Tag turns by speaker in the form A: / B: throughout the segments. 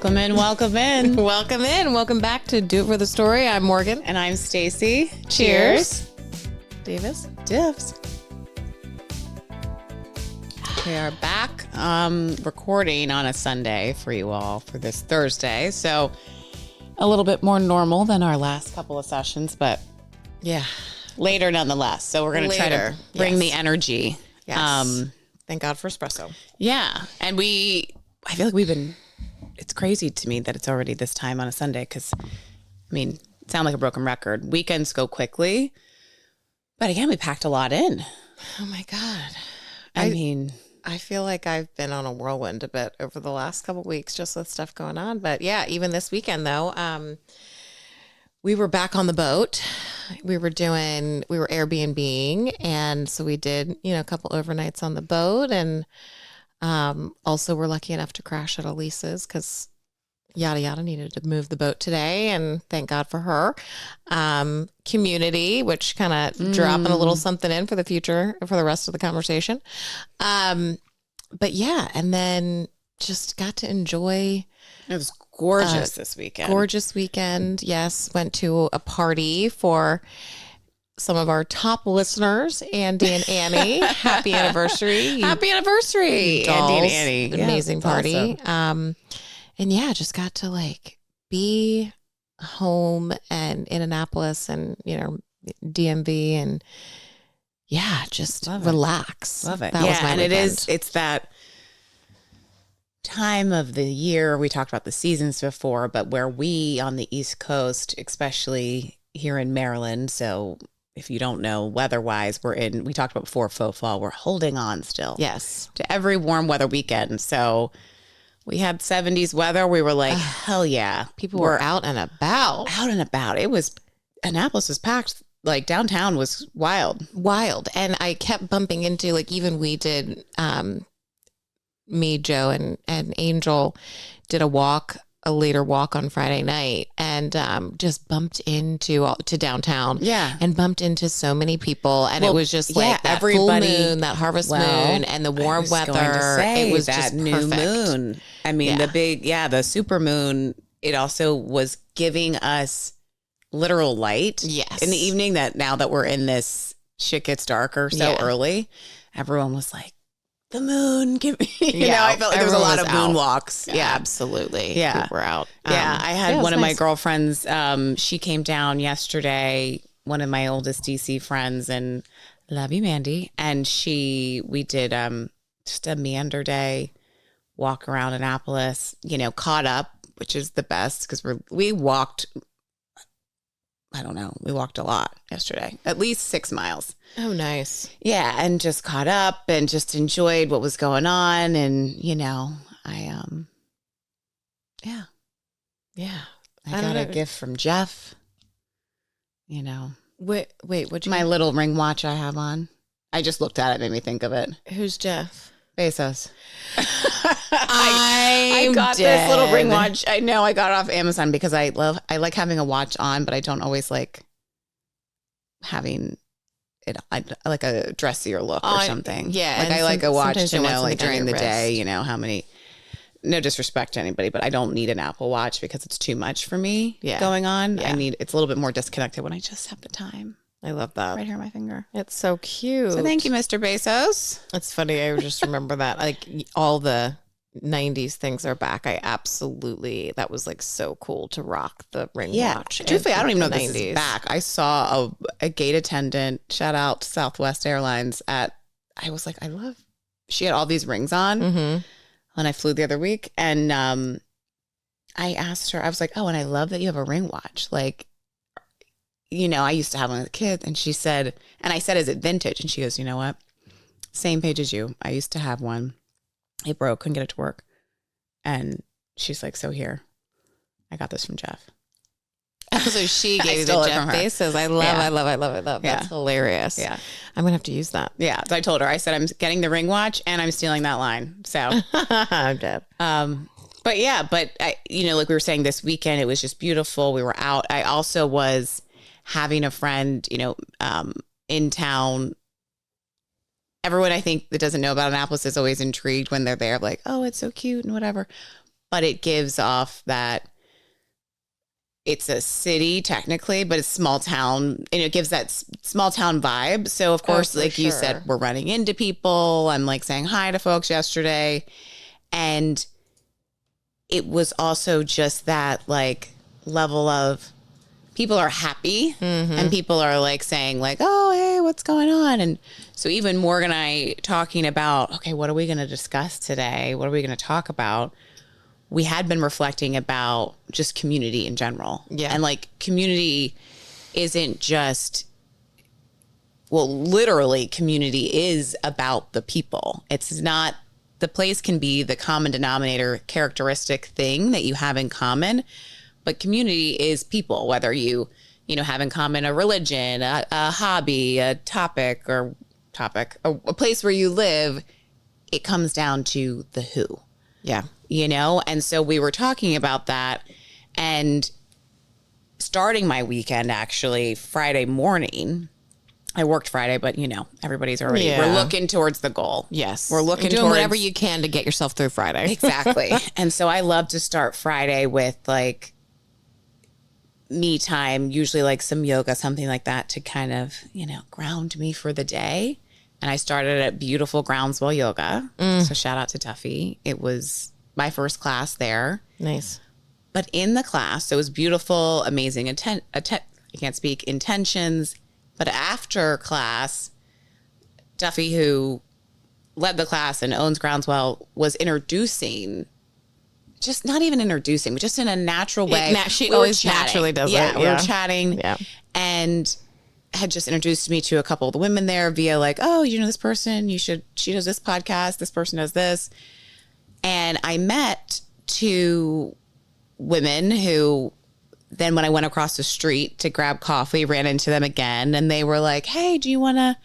A: Welcome in, welcome in.
B: Welcome in. Welcome back to Do It For The Story. I'm Morgan.
A: And I'm Stacey.
B: Cheers. Davis.
A: Diffs. We are back recording on a Sunday for you all for this Thursday. So a little bit more normal than our last couple of sessions, but
B: Yeah.
A: later nonetheless. So we're going to try to bring the energy.
B: Yes. Thank God for espresso.
A: Yeah. And I feel like it's crazy to me that it's already this time on a Sunday because, sound like a broken record. Weekends go quickly. But again, we packed a lot in.
B: Oh my God. I feel like I've been on a whirlwind a bit over the last couple of weeks just with stuff going on. But yeah, even this weekend though, we were back on the boat. We were Airbnb-ing, and so we did, a couple overnights on the boat, and also we're lucky enough to crash at Elise's because yada yada needed to move the boat today, and thank God for her. Community, which kind of dropping a little something in for the future for the rest of the conversation. But yeah, and then just got to enjoy.
A: It was gorgeous this weekend.
B: Gorgeous weekend. Yes. Went to a party for some of our top listeners, Andy and Annie. Happy anniversary.
A: Happy anniversary,
B: dolls.
A: Andy and Annie.
B: Amazing party.
A: Awesome.
B: And yeah, just got to be home and in Annapolis and, DMV and yeah, just relax.
A: Love it.
B: That was my weekend.
A: It's that time of the year. We talked about the seasons before, but where we on the East Coast, especially here in Maryland, so if you don't know, weather-wise, we talked about before faux fall, we're holding on still.
B: Yes.
A: To every warm weather weekend. So we had 70s weather. We were like, hell yeah.
B: People were out and about.
A: Out and about. Annapolis was packed. Downtown was wild.
B: And I kept bumping into, even we did, me, Joe, and Angel did a later walk on Friday night, and just bumped into downtown.
A: Yeah.
B: And bumped into so many people, and it was just that
A: everybody,
B: full moon, that harvest moon, and the warm weather. It was
A: that
B: just
A: new
B: perfect.
A: moon. The super moon. It also was giving us literal light.
B: Yes.
A: In the evening. That now that we're in this shit gets darker so early, everyone was like, the moon, give me, I felt like there was a lot of moon walks. Yeah,
B: absolutely.
A: Yeah.
B: People were out.
A: I had one of my girlfriends, she came down yesterday, one of my oldest DC friends, and love you, Mandy. And we did just a meander day, walk around Annapolis, caught up, which is the best because we walked, I don't know, we walked a lot yesterday, at least 6 miles.
B: Oh, nice.
A: Yeah, and just caught up and just enjoyed what was going on. And, I got a gift from Jeff,
B: Wait, what'd you
A: my little ring watch I have on. I just looked at it, made me think of it.
B: Who's Jeff?
A: Bezos.
B: I
A: got this little ring watch. I know I got it off Amazon because I like having a watch on, but I don't always like having it. I like a dressier look or something.
B: Yeah.
A: I like a watch to know during the
B: wrist.
A: day, how many, no disrespect to anybody, but I don't need an Apple Watch because it's too much for me going on.
B: Yeah.
A: It's a little bit more disconnected when I just have the time.
B: I love that.
A: Right here on my finger.
B: It's so cute.
A: So thank you, Mr. Bezos.
B: It's funny. I just remember that. All the 90s things are back. That was so cool to rock the ring watch.
A: Truthfully, I don't even know if this is back. I saw a gate attendant, shout out to Southwest Airlines I was like, she had all these rings on when I flew the other week. And I asked her, I was like, oh, and I love that you have a ring watch. I used to have one as a kid. And she said, and I said, is it vintage? And she goes, you know what? Same page as you. I used to have one. It broke, couldn't get it to work. And she's like, so here, I got this from Jeff.
B: So she gave it to Jeff Bezos. I love. That's hilarious.
A: Yeah.
B: I'm going to have to use that.
A: Yeah. So I told her, I said, I'm getting the ring watch and I'm stealing that line. So
B: I'm dead.
A: But I, like we were saying this weekend, it was just beautiful. We were out. I also was having a friend, in town. Everyone I think that doesn't know about Annapolis is always intrigued when they're there, like, oh, it's so cute and whatever. but it gives off that it's a city technically, but it's small town, and it gives that small town vibe. So of course, like you said, we're running into people. I'm like saying hi to folks yesterday. And it was also just that like level of people are happy and people are like saying like, oh, hey, what's going on? And so even Morgan and I talking about, okay, what are we going to discuss today? What are we going to talk about? We had been reflecting about just community in general. Yeah. And like community isn't just, well, literally community is about the people. It's not, the place can be the common denominator characteristic thing that you have in common, but community is people, whether you know, have in common a religion, a hobby, a topic, a place where you live. It comes down to the who.
B: Yeah.
A: You know? And so we were talking about that, and starting my weekend, actually, Friday morning, I worked Friday, but you know, everybody's already, we're looking towards the goal.
B: Yes.
A: We're looking
B: doing whatever you can to get yourself through Friday.
A: Exactly. And so I love to start Friday with like me time, usually like some yoga, something like that to kind of, you know, ground me for the day. And I started at beautiful Groundswell Yoga. So shout out to Duffy. It was my first class there.
B: Nice.
A: But in the class, so it was beautiful, amazing, I can't speak, intentions. But after class, Duffy, who led the class and owns Groundswell, was introducing, just not even introducing, but just in a natural way.
B: She always naturally does it.
A: Yeah, we were chatting and had just introduced me to a couple of the women there via like, oh, you know this person, she does this podcast, this person does this. And I met two women who then when I went across the street to grab coffee, ran into them again, and they were like, hey, do you want to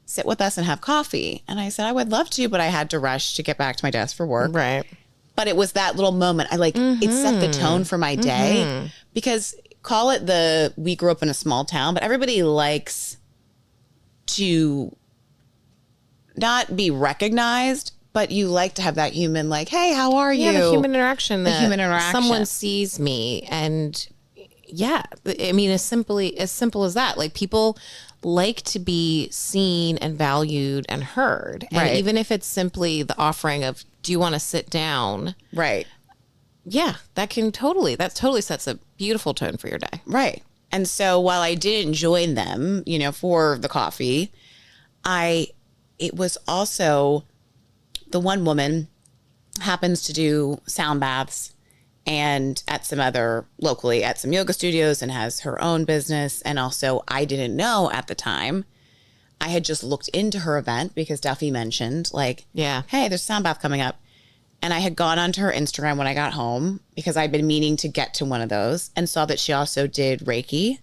A: sit with us and have coffee? And I said, I would love to, but I had to rush to get back to my desk for work.
B: Right.
A: But it was that little moment. I like, it set the tone for my day because call it we grew up in a small town, but everybody likes to not be recognized, but you like to have that human like, hey, how are you?
B: The human interaction.
A: The human interaction.
B: Someone sees me and yeah, I mean, as simple as that, like people like to be seen and valued and heard. And even if it's simply the offering of, do you want to sit down?
A: Right.
B: Yeah, that totally sets a beautiful tone for your day.
A: Right. And so while I didn't join them, you know, for the coffee, it was also the one woman happens to do sound baths and at some other locally at some yoga studios and has her own business. And also I didn't know at the time, I had just looked into her event because Duffy mentioned like, hey, there's a sound bath coming up. And I had gone onto her Instagram when I got home because I'd been meaning to get to one of those and saw that she also did Reiki.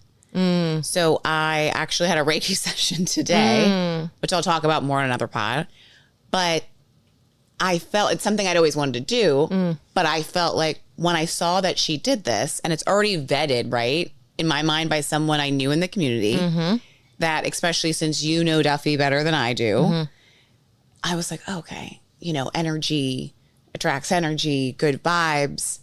A: So I actually had a Reiki session today, which I'll talk about more in another pod. But I felt it's something I'd always wanted to do, but I felt like when I saw that she did this and it's already vetted, right, in my mind by someone I knew in the community, that especially since you know Duffy better than I do, I was like, okay, you know, energy attracts energy, good vibes.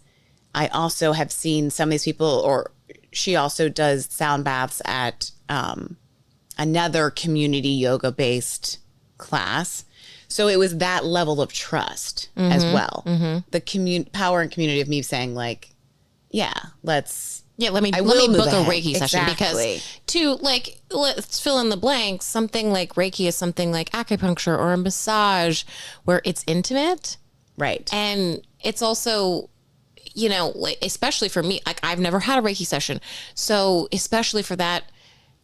A: I also have seen some of these people, or she also does sound baths at another community yoga based class. So it was that level of trust as well. The power and community of me saying like, let me
B: book a Reiki session because let's fill in the blanks. Something like Reiki is something like acupuncture or a massage where it's intimate.
A: Right.
B: And it's also, you know, like, especially for me, like I've never had a Reiki session. So especially for that,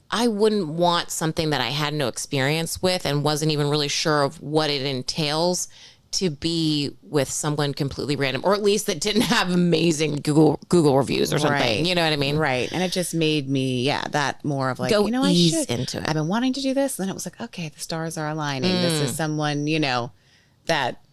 B: I wouldn't want something that I had no experience with and wasn't even really sure of what it entails to be with someone completely random, or at least that didn't have amazing Google reviews or something. Right. You know what I mean?
A: Right. And it just made me, that more of like,
B: go
A: you know,
B: ease
A: I should
B: into it.
A: I've been wanting to do this. And then it was like, okay, the stars are aligning. This is someone, you know, that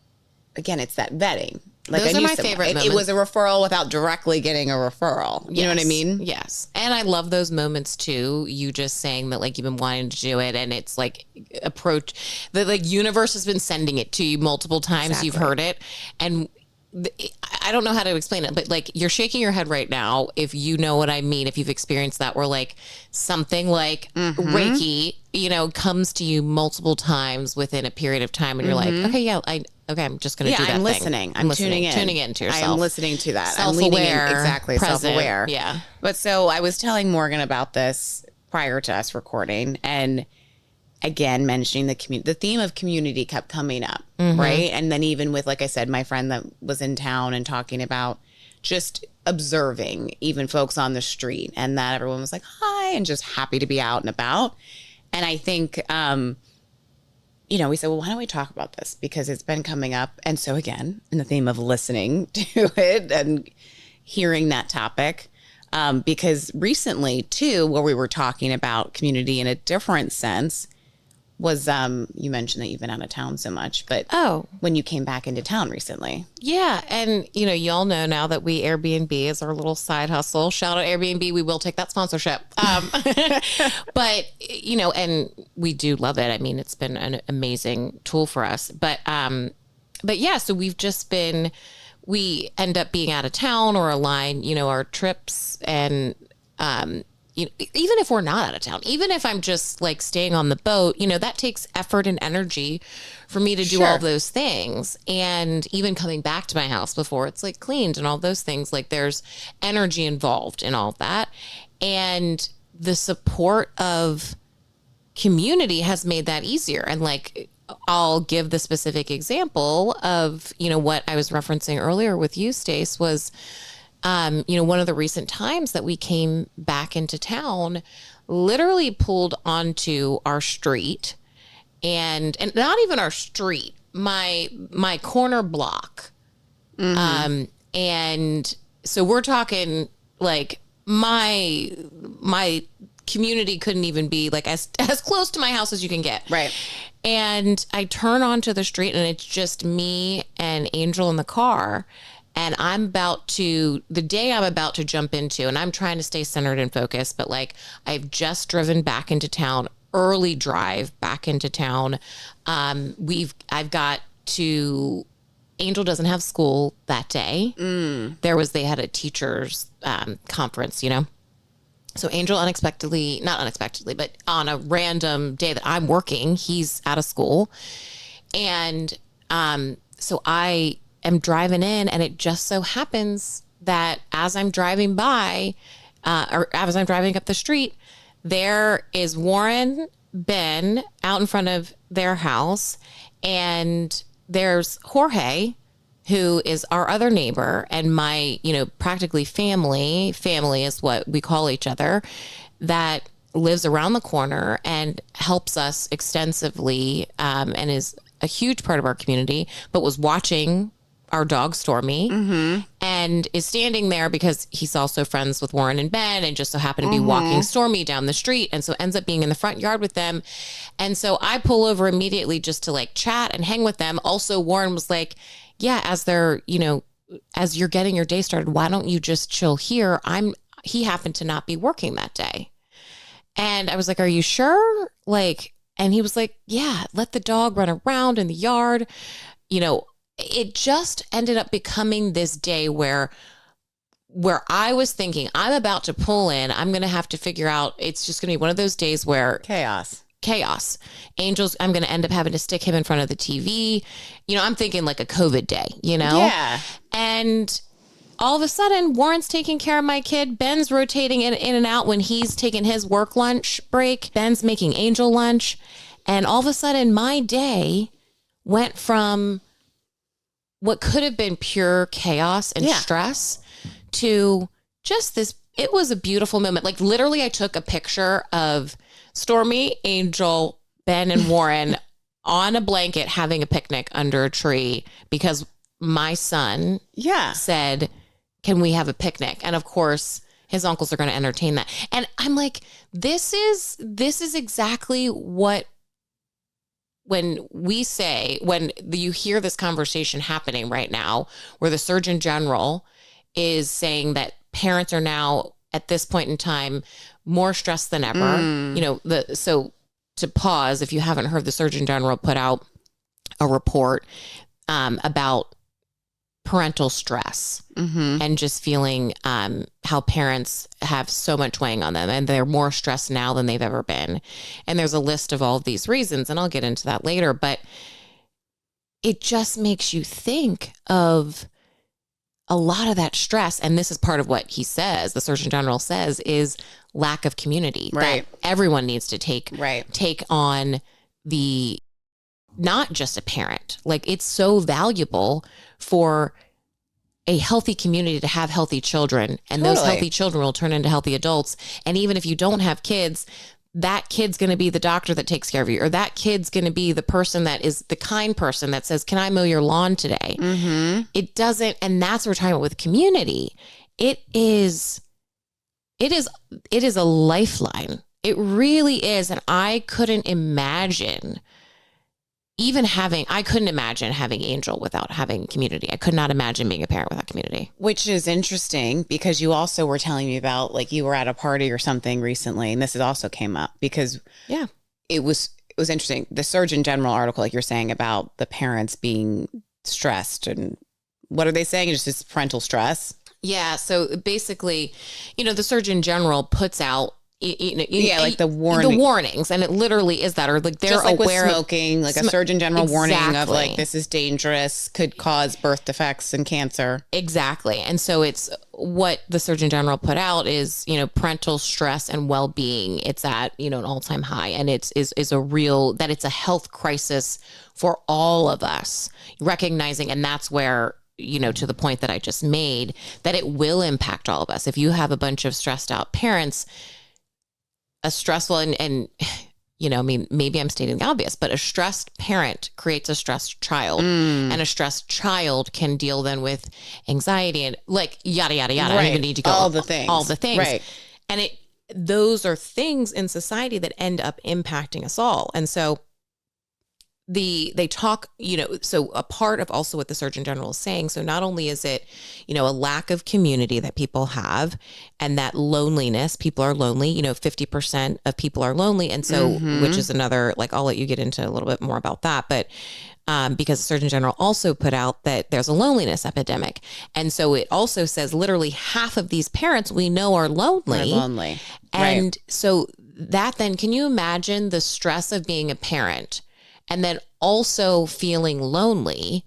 A: again, it's that vetting. Like
B: those are my favorite moments.
A: It was a referral without directly getting a referral. You know what I mean?
B: Yes. And I love those moments too. You just saying that like you've been wanting to do it and it's like the like universe has been sending it to you multiple times. Exactly. You've heard it. And I don't know how to explain it, but like you're shaking your head right now. If you know what I mean, if you've experienced that, where like something like Reiki, you know, comes to you multiple times within a period of time, and you're like, okay, yeah, I'm just going to do that.
A: I'm
B: thing.
A: listening. I'm tuning in
B: to yourself.
A: I'm listening to that.
B: Self-aware,
A: I'm leaning in. Exactly.
B: present,
A: Self-aware.
B: Yeah.
A: But so I was telling Morgan about this prior to us recording, and again, mentioning the theme of community kept coming up, right? And then even with, like I said, my friend that was in town and talking about just observing even folks on the street, and that everyone was like, hi, and just happy to be out and about. And I think, you know, we said, well, why don't we talk about this? Because it's been coming up. And so again, in the theme of listening to it and hearing that topic, because recently too, where we were talking about community in a different sense, was you mentioned that you've been out of town so much, but when you came back into town recently.
B: Yeah. And, you know, y'all know now that we Airbnb is our little side hustle. Shout out Airbnb. We will take that sponsorship. But, you know, and we do love it. I mean, it's been an amazing tool for us. But yeah, so we end up being out of town or align, you know, our trips and, you know, even if we're not out of town, even if I'm just like staying on the boat, you know, that takes effort and energy for me to do all those things. And even coming back to my house before it's like cleaned and all those things, like there's energy involved in all that. And the support of community has made that easier. And like, I'll give the specific example of, you know, what I was referencing earlier with you, Stace, was, you know, one of the recent times that we came back into town, literally pulled onto our street and not even our street, my corner block. And so we're talking like my community couldn't even be like as close to my house as you can get.
A: Right.
B: And I turn onto the street and it's just me and Angel in the car. And the day I'm about to jump into, and I'm trying to stay centered and focused, but like I've just driven back into town, early drive back into town. I've got to, Angel doesn't have school that day. They had a teacher's conference, you know? So Angel not unexpectedly, but on a random day that I'm working, he's out of school. And so I am driving in, and it just so happens that as I'm driving by, or as I'm driving up the street, there is Warren, Ben out in front of their house, and there's Jorge, who is our other neighbor and my, you know, practically family is what we call each other, that lives around the corner and helps us extensively, and is a huge part of our community, but was watching our dog Stormy, and is standing there because he's also friends with Warren and Ben, and just so happened to be walking Stormy down the street, and so ends up being in the front yard with them. And so I pull over immediately just to like chat and hang with them. Also, Warren was like, yeah, as they're, you know, as you're getting your day started, why don't you just chill here? He happened to not be working that day. And I was like, are you sure? Like, and he was like, yeah, let the dog run around in the yard. You know, it just ended up becoming this day where I was thinking, I'm about to pull in. I'm going to have to figure out, it's just going to be one of those days where chaos. Angel's, I'm going to end up having to stick him in front of the TV. You know, I'm thinking like a COVID day, you know?
A: Yeah.
B: And all of a sudden, Warren's taking care of my kid. Ben's rotating in and out when he's taking his work lunch break. Ben's making Angel lunch. And all of a sudden, my day went from what could have been pure chaos and stress to just this. It was a beautiful moment. Like literally, I took a picture of Stormy, Angel, Ben, and Warren on a blanket having a picnic under a tree because my son said, can we have a picnic? And of course, his uncles are going to entertain that. And I'm like, this is exactly what, when you hear this conversation happening right now, where the Surgeon General is saying that parents are now at this point in time more stressed than ever. You know, so to pause, if you haven't heard, the Surgeon General put out a report about parental stress and just feeling how parents have so much weighing on them and they're more stressed now than they've ever been. And there's a list of all of these reasons, and I'll get into that later, but it just makes you think of a lot of that stress. And this is part of what he says, the Surgeon General says, is lack of community.
A: Right.
B: That everyone needs to take on the, not just a parent. Like, it's so valuable for a healthy community to have healthy children, and those healthy children will turn into healthy adults. And even if you don't have kids, that kid's going to be the doctor that takes care of you, or that kid's going to be the person that is the kind person that says, can I mow your lawn today? It doesn't. And that's what we're talking about with community. It is a lifeline. It really is. And I couldn't imagine having Angel without having community. I could not imagine being a parent without community.
A: Which is interesting because you also were telling me about, like, you were at a party or something recently, and this also came up because it was interesting. The Surgeon General article, like you're saying, about the parents being stressed, and what are they saying? It's just parental stress.
B: Yeah. So basically, the Surgeon General puts out like the warnings, and it literally is that, or like they're
A: just like
B: aware
A: with smoking, like a Surgeon General warning of like, this is dangerous, could cause birth defects and cancer.
B: Exactly. And so it's what the Surgeon General put out is, parental stress and well-being. It's at, an all-time high, and it's a real, that it's a health crisis for all of us, recognizing. And that's where, to the point that I just made, that it will impact all of us. If you have a bunch of stressed out parents, a stressful and maybe I'm stating the obvious, but a stressed parent creates a stressed child, and a stressed child can deal then with anxiety and like yada, yada, yada.
A: Right.
B: I don't even need to go
A: all the things.
B: Right. And those are things in society that end up impacting us all. And so they talk, so a part of also what the Surgeon General is saying. So not only is it, a lack of community that people have, and that loneliness, people are lonely, 50% of people are lonely. And so, which is another, like, I'll let you get into a little bit more about that, but because the Surgeon General also put out that there's a loneliness epidemic. And so it also says literally half of these parents we know are lonely. And so that then, can you imagine the stress of being a parent and then also feeling lonely?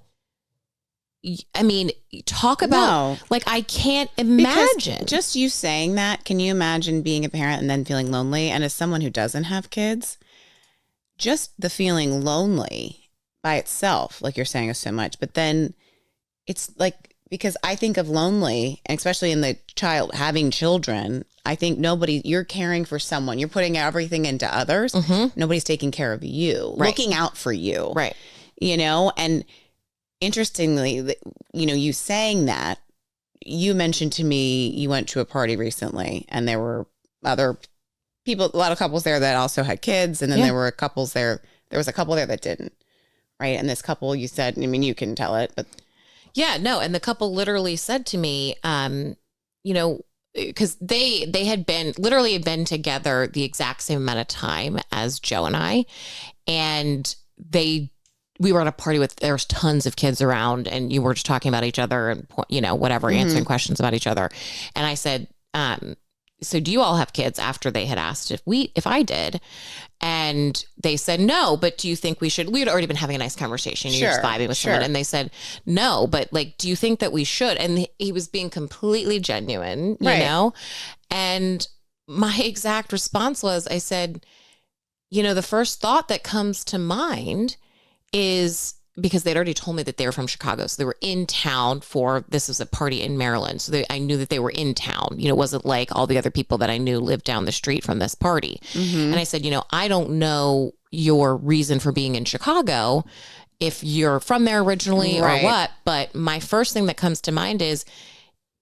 B: I mean, talk about, like, I can't imagine.
A: Because just you saying that, can you imagine being a parent and then feeling lonely? And as someone who doesn't have kids, just the feeling lonely by itself, like you're saying, is so much. But then it's like, because I think of lonely, and especially in the child having children, I think you're caring for someone. You're putting everything into others. Nobody's taking care of you, looking out for you.
B: Right.
A: And interestingly, you saying that, you mentioned to me, you went to a party recently and there were other people, a lot of couples there that also had kids. And then there were couples there. There was a couple there that didn't. Right. And this couple, you said, I mean, you can tell it, but.
B: Yeah, no. And the couple literally said to me, because they had been together the exact same amount of time as Joe and I. And we were at a party there was tons of kids around, and you were just talking about each other and, whatever, answering questions about each other. And I said, so do you all have kids? After they had asked if I did. And they said, no, but do you think we should? We had already been having a nice conversation. You're just vibing with someone. And they said, no, but like, do you think that we should? And he was being completely genuine, you know? And my exact response was, I said, the first thought that comes to mind is, because they'd already told me that they were from Chicago. So they were in town this was a party in Maryland. So I knew that they were in town. It wasn't like all the other people that I knew lived down the street from this party. And I said, I don't know your reason for being in Chicago, if you're from there originally or what, but my first thing that comes to mind is,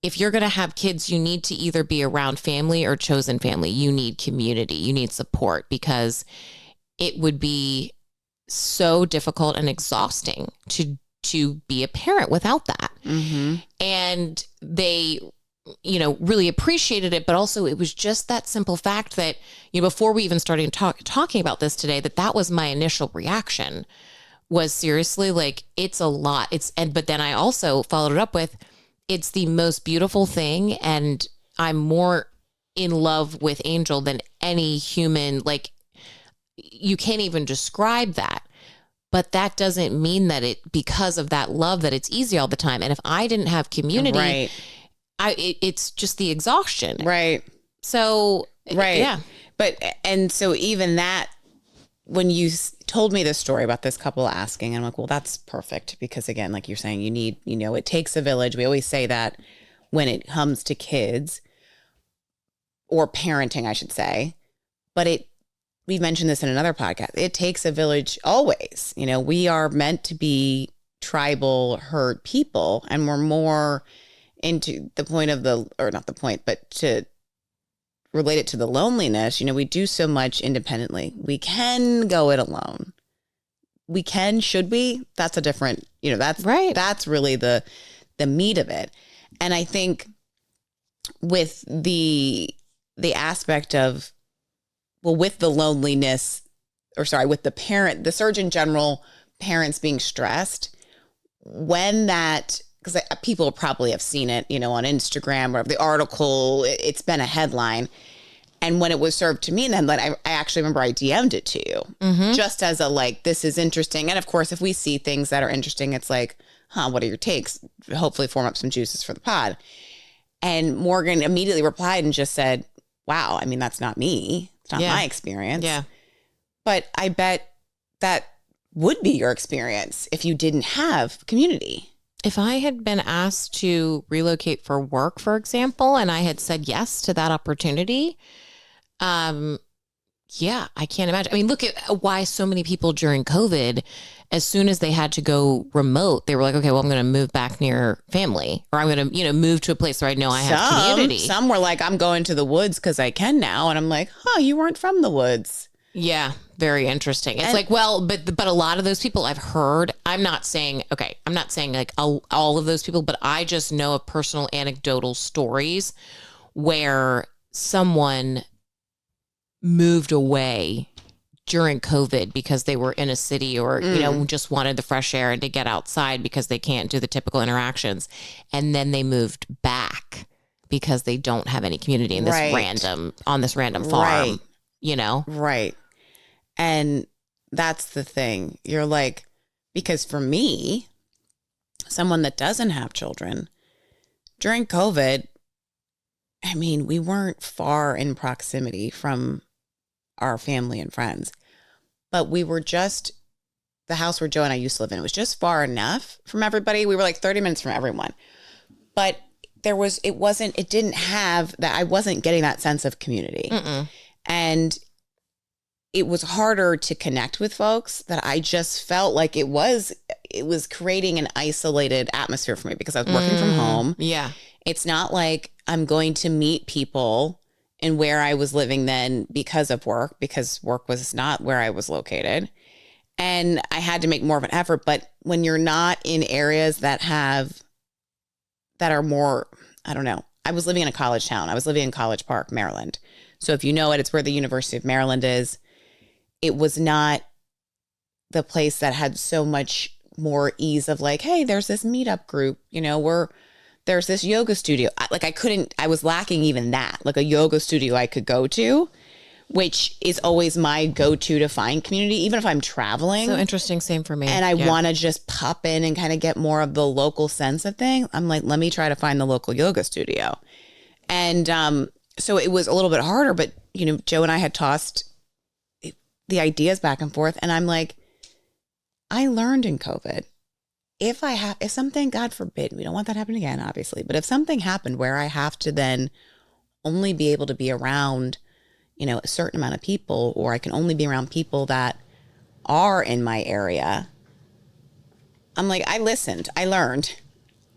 B: if you're going to have kids, you need to either be around family or chosen family. You need community. You need support, because it would be so difficult and exhausting to be a parent without that. And they, really appreciated it, but also it was just that simple fact that, before we even started talking about this today, that was my initial reaction was seriously like, it's a lot. But then I also followed it up with, it's the most beautiful thing. And I'm more in love with Angel than any human. Like, you can't even describe that. But that doesn't mean that because of that love, that it's easy all the time. And if I didn't have community,
A: right.
B: It's just the exhaustion.
A: Right.
B: So,
A: right.
B: Yeah.
A: But, and so even that, when you told me this story about this couple asking, I'm like, well, that's perfect. Because again, like you're saying, you need, it takes a village. We always say that when it comes to kids or parenting, I should say, but we mentioned this in another podcast. It takes a village always. We are meant to be tribal herd people, and we're more into the point of or not the point, but to relate it to the loneliness. We do so much independently. We can go it alone. We can, should we? That's a different, that's right. That's really the meat of it. And I think with the aspect of, with the loneliness, with the Surgeon General parents being stressed, when that, because people probably have seen it, on Instagram or the article, it's been a headline. And when it was served to me, then I actually remember I DM'd it to you, just as this is interesting. And of course, if we see things that are interesting, it's like, what are your takes? Hopefully form up some juices for the pod. And Morgan immediately replied and just said, wow, I mean, that's not me. It's not my experience.
B: Yeah.
A: But I bet that would be your experience if you didn't have community.
B: If I had been asked to relocate for work, for example, and I had said yes to that opportunity, yeah, I can't imagine. I mean, look at why so many people during COVID, as soon as they had to go remote, they were like, okay, well, I'm going to move back near family, or I'm going to, move to a place where I know I have community.
A: Some were like, I'm going to the woods because I can now. And I'm like, you weren't from the woods.
B: Yeah. Very interesting. It's but a lot of those people I've heard, I'm not saying like all of those people, but I just know of personal anecdotal stories where someone moved away during COVID because they were in a city or, just wanted the fresh air and to get outside because they can't do the typical interactions. And then they moved back because they don't have any community in this random farm,
A: Right. And that's the thing. You're like, because for me, someone that doesn't have children, during COVID, I mean, we weren't far in proximity from our family and friends, but we were just, the house where Joe and I used to live in, it was just far enough from everybody. We were like 30 minutes from everyone, but it didn't have that. I wasn't getting that sense of community. And it was harder to connect with folks, that I just felt like it was creating an isolated atmosphere for me because I was working from home.
B: Yeah.
A: It's not like I'm going to meet people in where I was living then because work was not where I was located. And I had to make more of an effort. But when you're not in areas that are more, I don't know. I was living in a college town. I was living in College Park, Maryland. So if you know it, it's where the University of Maryland is. It was not the place that had so much more ease of like, hey, there's this meetup group, there's this yoga studio. I was lacking even that, like a yoga studio I could go to, which is always my go-to to find community, even if I'm traveling.
B: So interesting. Same for me.
A: And I want to just pop in and kind of get more of the local sense of thing. I'm like, let me try to find the local yoga studio. And so it was a little bit harder, but Joe and I had tossed the ideas back and forth. And I'm like, I learned in COVID, if something, God forbid, we don't want that to happen again, obviously, but if something happened where I have to then only be able to be around, a certain amount of people, or I can only be around people that are in my area, I'm like, I listened, I learned.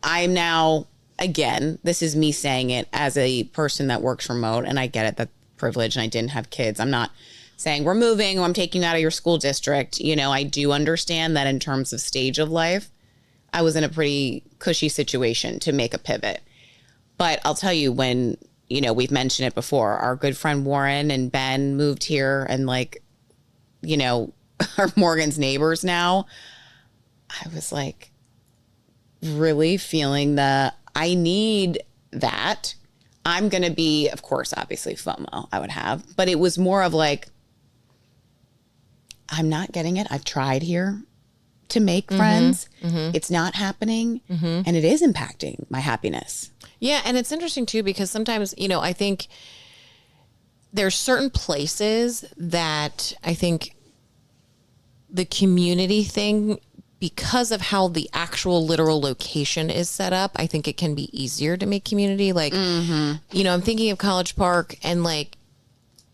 A: I'm now, again, this is me saying it as a person that works remote, and I get it, that privilege, and I didn't have kids. I'm not saying we're moving or I'm taking you out of your school district. I do understand that in terms of stage of life, I was in a pretty cushy situation to make a pivot. But I'll tell you, when, we've mentioned it before, our good friend Warren and Ben moved here and are Morgan's neighbors now. I was like really feeling I need that. I'm going to be, of course, obviously FOMO I would have, but it was more of like, I'm not getting it. I've tried here to make friends. It's not happening, and it is impacting my happiness.
B: Yeah, and it's interesting too because sometimes, I think there's certain places that I think the community thing, because of how the actual literal location is set up, I think it can be easier to make community. Like, I'm thinking of College Park, and like,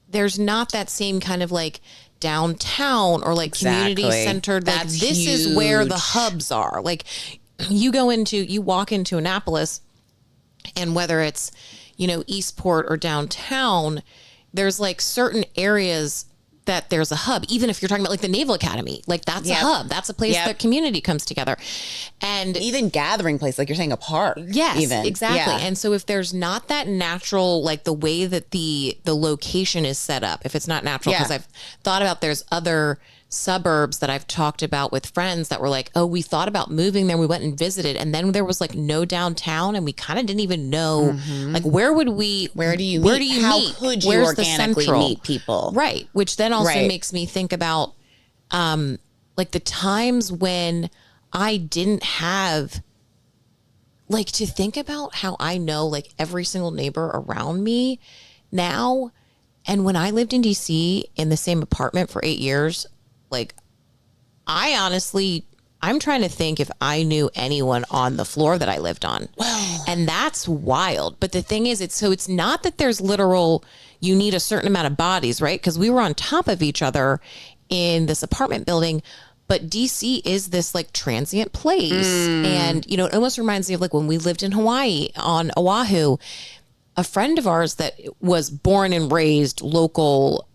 B: there's not that same kind of like downtown or like community centered. Like, this
A: huge.
B: is where the hubs are. Like, you walk into Annapolis, and whether it's, Eastport or downtown, there's like certain areas that there's a hub. Even if you're talking about like the Naval Academy, like that's a hub. That's a place that community comes together. And
A: even gathering place, like you're saying, a park.
B: Yes,
A: even.
B: exactly.
A: Yeah.
B: And so if there's not that natural, like the way that the location is set up, if it's not natural, because I've thought about, there's other suburbs that I've talked about with friends that were like, oh, we thought about moving there. We went and visited, and then there was like no downtown, and we kind of didn't even know, like, where do you meet?
A: How could you
B: Where's
A: organically meet people?
B: Right. Which then also makes me think about, like the times when I didn't have, like, to think about how I know like every single neighbor around me now. And when I lived in DC in the same apartment for 8 years, like, I'm trying to think if I knew anyone on the floor that I lived on.
A: Well,
B: and that's wild. But the thing is, it's not that there's literal, you need a certain amount of bodies, right? Because we were on top of each other in this apartment building. But DC is this like transient place. And, it almost reminds me of like when we lived in Hawaii on Oahu, a friend of ours that was born and raised local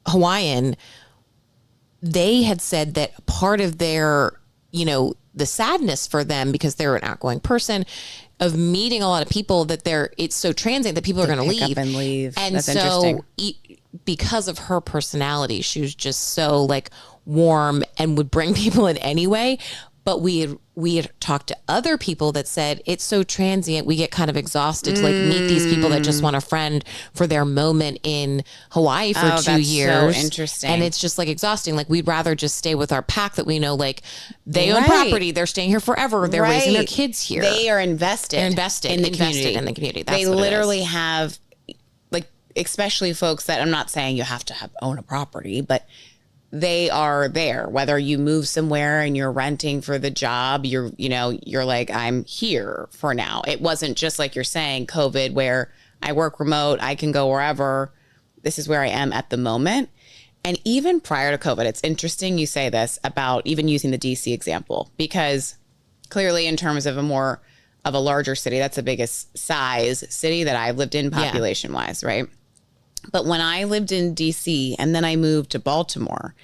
B: Hawaiian, they had said that part of their, the sadness for them, because they're an outgoing person, of meeting a lot of people, that it's so transient that people are going to leave.
A: Up and leave.
B: And
A: that's
B: so
A: interesting.
B: Because of her personality, she was just so like warm and would bring people in anyway. But we had talked to other people that said it's so transient. We get kind of exhausted to like meet these people that just want a friend for their moment in Hawaii for 2 years.
A: So interesting.
B: And it's just like exhausting. Like, we'd rather just stay with our pack that we know, like, they own property. They're staying here forever. They're raising their kids here.
A: They are invested.
B: They're invested in the community. That's
A: they literally have, like, especially folks that, I'm not saying you have to own a property, but they are there, whether you move somewhere and you're renting for the job, you're like, I'm here for now. It wasn't just like you're saying COVID, where I work remote, I can go wherever. This is where I am at the moment. And even prior to COVID, it's interesting you say this about even using the DC example, because clearly in terms of a larger city, that's the biggest size city that I've lived in population wise, right? But when I lived in DC and then I moved to Baltimore,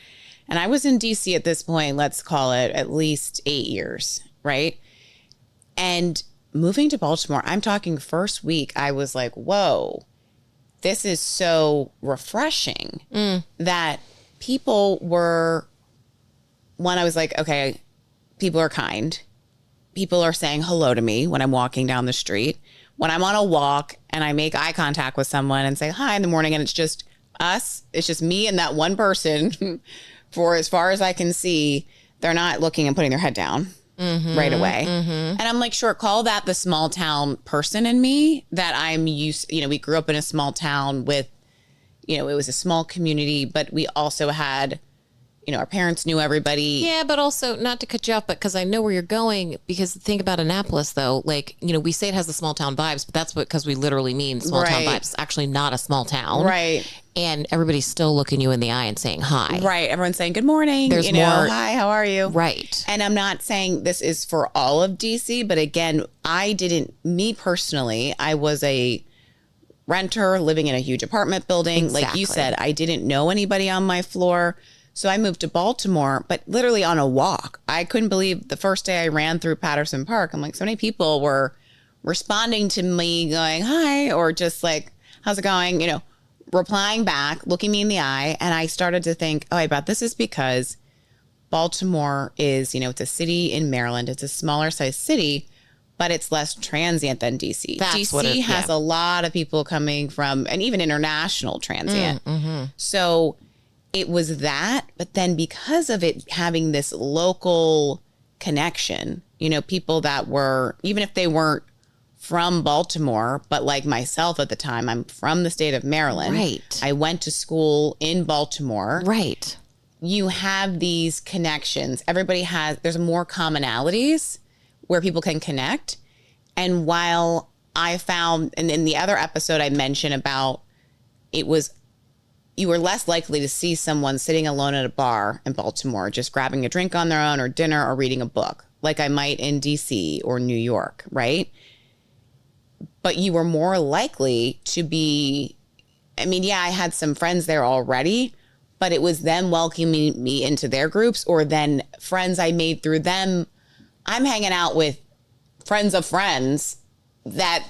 A: and I was in DC at this point, let's call it at least 8 years, right? And moving to Baltimore, I'm talking first week, I was like, whoa, this is so refreshing that people were, one, I was like, okay, people are kind. People are saying hello to me when I'm walking down the street. When I'm on a walk and I make eye contact with someone and say hi in the morning, and it's just us, it's just me and that one person for as far as I can see, they're not looking and putting their head down right away. And I'm like, sure, call that the small town person in me that I'm used, we grew up in a small town with, it was a small community, but we also had, our parents knew everybody.
B: Yeah, but also, not to cut you off, but because I know where you're going, because the thing about Annapolis, though, like, we say it has the small town vibes, but that's because we literally mean small town vibes. It's actually not a small town.
A: Right.
B: And everybody's still looking you in the eye and saying hi.
A: Right. Everyone's saying, good morning.
B: There's more.
A: Hi, how are you?
B: Right.
A: And I'm not saying this is for all of DC, but again, me personally, I was a renter living in a huge apartment building.
B: Exactly.
A: Like you said, I didn't know anybody on my floor. So I moved to Baltimore, but literally on a walk. I couldn't believe the first day I ran through Patterson Park. I'm like, so many people were responding to me going, hi, or just like, how's it going? Replying back, looking me in the eye. And I started to think, oh, I bet this is because Baltimore is, it's a city in Maryland. It's a smaller size city, but it's less transient than DC. DC has a lot of people coming from, and even international transient. So it was that, but then because of it having this local connection, people that were, even if they weren't from Baltimore, but like myself at the time, I'm from the state of Maryland.
B: Right.
A: I went to school in Baltimore.
B: Right.
A: You have these connections. There's more commonalities where people can connect. And while I found, and in the other episode I mentioned about, you were less likely to see someone sitting alone at a bar in Baltimore, just grabbing a drink on their own or dinner or reading a book, like I might in DC or New York, right? But you were more likely to be, I had some friends there already, but it was them welcoming me into their groups, or then friends I made through them. I'm hanging out with friends of friends that,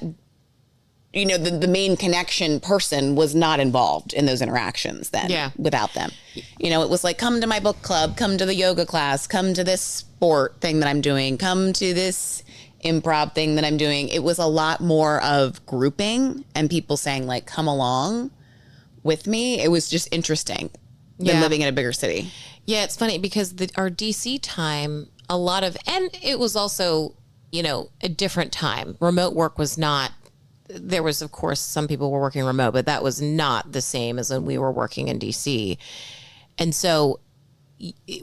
A: the main connection person was not involved in those interactions then without them. It was like, come to my book club, come to the yoga class, come to this sport thing that I'm doing, come to this improv thing that I'm doing. It was a lot more of grouping and people saying like, come along with me. It was just interesting than living in a bigger city.
B: Yeah, it's funny because our DC time, and it was also, a different time. Remote work was not, there was, of course, some people were working remote, but that was not the same as when we were working in DC. And so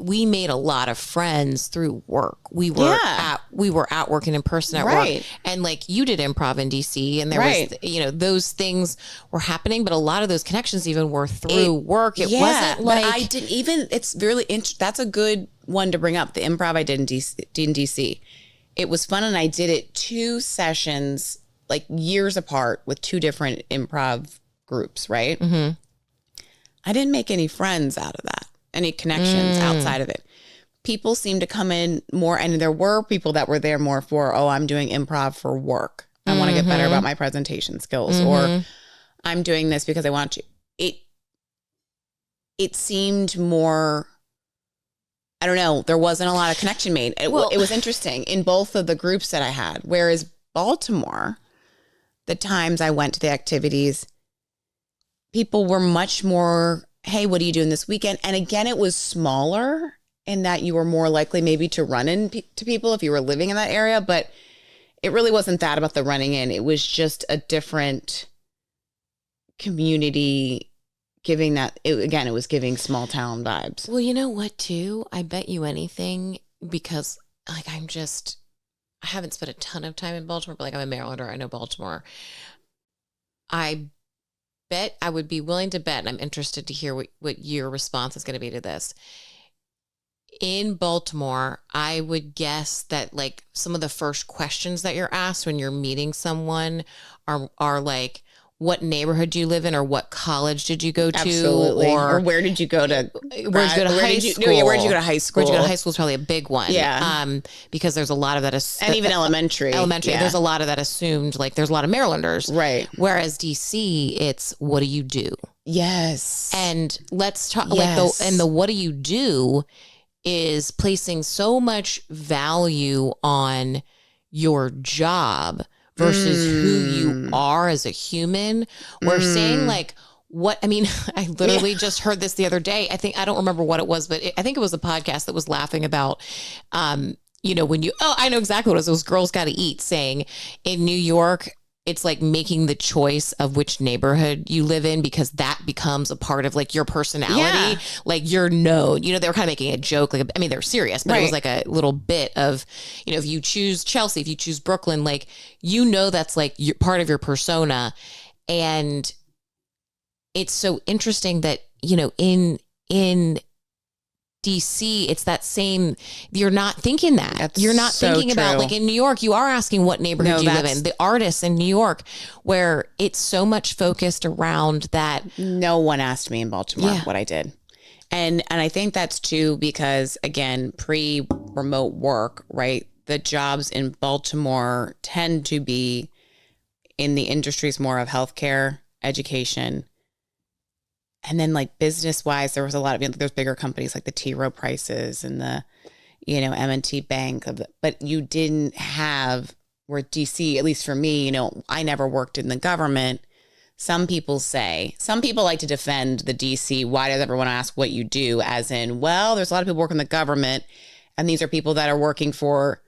B: we made a lot of friends through work. We were out working in person at work. And like you did improv in DC and there was, those things were happening, but a lot of those connections even were through work. It wasn't like,
A: I didn't even, it's really, that's a good one to bring up. The improv I did in DC. It was fun. And I did it 2 sessions, like years apart with 2 different improv groups. Right. Mm-hmm. I didn't make any friends out of that. Any connections outside of it. People seem to come in more, and there were people that were there more for, I'm doing improv for work. I want to get better about my presentation skills, or I'm doing this because I want to. It seemed more, I don't know, there wasn't a lot of connection made. It was interesting in both of the groups that I had, whereas Baltimore, the times I went to the activities, people were much more, hey, what are you doing this weekend? And again, it was smaller in that you were more likely maybe to run into people if you were living in that area. But it really wasn't that about the running in. It was just a different community giving it was giving small town vibes.
B: Well, you know what, too? I bet you anything, because like I haven't spent a ton of time in Baltimore, but like I'm a Marylander. I know Baltimore. I bet I would be willing to bet, and I'm interested to hear what your response is going to be to this. In Baltimore, I would guess that like some of the first questions that you're asked when you're meeting someone are like, what neighborhood do you live in, or what college did you go to?
A: Absolutely. Or where did you go to high school? Where did you go to high school?
B: Where did you go to high school is probably a big one.
A: Yeah.
B: Because there's a lot of that.
A: And even elementary.
B: Yeah. There's a lot of that assumed, like there's a lot of Marylanders.
A: Right.
B: Whereas DC, it's what do you do?
A: Yes.
B: And let's talk the what do you do is placing so much value on your job versus who you are as a human. We're saying like, I literally just heard this the other day. I don't remember what it was, but I think it was a podcast that was laughing about, when I know exactly what it was. Those Girls Gotta Eat, saying in New York, it's like making the choice of which neighborhood you live in, because that becomes a part of like your personality. Yeah. Like you're known, they were kind of making a joke. They're serious, but it was like a little bit of, if you choose Chelsea, if you choose Brooklyn, like, that's like part of your persona. And it's so interesting that, in DC, it's that same, you're not thinking that.
A: That's
B: you're not
A: so
B: thinking about,
A: true.
B: like in New York, you are asking what neighborhood you live in. The artists in New York, where it's so much focused around that.
A: No one asked me in Baltimore what I did. And I think that's too because, again, pre-remote work, right? The jobs in Baltimore tend to be in the industries more of healthcare, education, and then like business wise, there was a lot of, there's bigger companies like the T. Rowe Prices and the, M&T Bank but you didn't have where DC, at least for me, I never worked in the government. Some people like to defend the DC. Why does everyone ask what you do? As in, well, there's a lot of people working in the government, and these are people that are working for,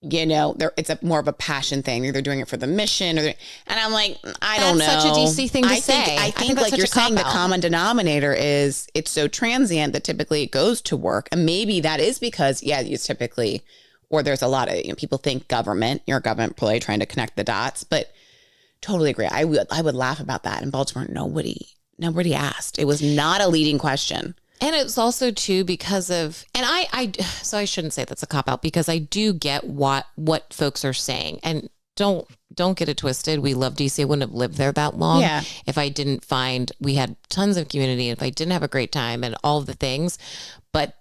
A: it's more of a passion thing. They're doing it for the mission, and I'm like, I don't know.
B: That's such a DC thing to say.
A: I think like you're saying, the common denominator is it's so transient that typically it goes to work, and maybe that is because it's typically, or there's a lot of people think government. You're a government employee trying to connect the dots, but. Totally agree. I would laugh about that in Baltimore. Nobody asked. It was not a leading question.
B: And it's also too because of, and so I shouldn't say that's a cop out, because I do get what folks are saying, and don't get it twisted. We love DC. I wouldn't have lived there that long if I didn't find we had tons of community, if I didn't have a great time and all of the things. But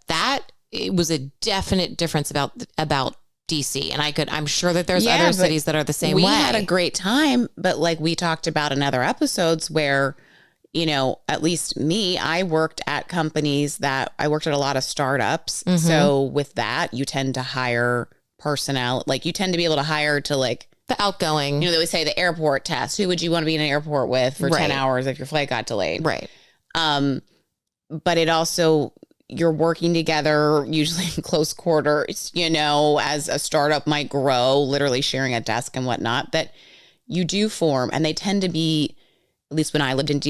B: it was a definite difference about DC. And I'm sure that there's other cities that are the same way.
A: We had a great time, but like we talked about in other episodes where, at least me, I worked at companies I worked at a lot of startups. Mm-hmm. So with that, you tend to hire personnel, like you tend to be able to hire to like
B: the outgoing,
A: they would say the airport test. Who would you want to be in an airport with for 10 hours if your flight got delayed?
B: Right.
A: But it also, you're working together, usually in close quarters, as a startup might grow, literally sharing a desk and whatnot, that you do form. And they tend to be, at least when I lived in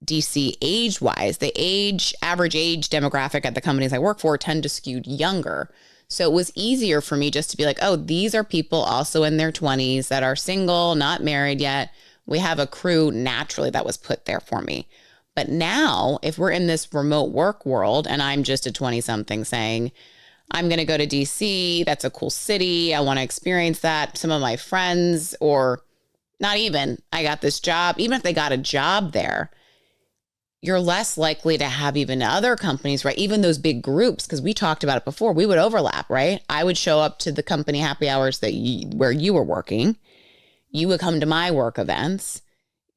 A: DC age-wise, the average age demographic at the companies I work for tend to skew younger. So it was easier for me just to be like, oh, these are people also in their 20s that are single, not married yet. We have a crew naturally that was put there for me. But now, if we're in this remote work world and I'm just a 20-something saying, I'm going to go to DC, that's a cool city, I want to experience that. Some of my friends, or not even, I got this job, even if they got a job there, you're less likely to have even other companies, right? Even those big groups, because we talked about it before, we would overlap, right? I would show up to the company happy hours where you were working. You would come to my work events.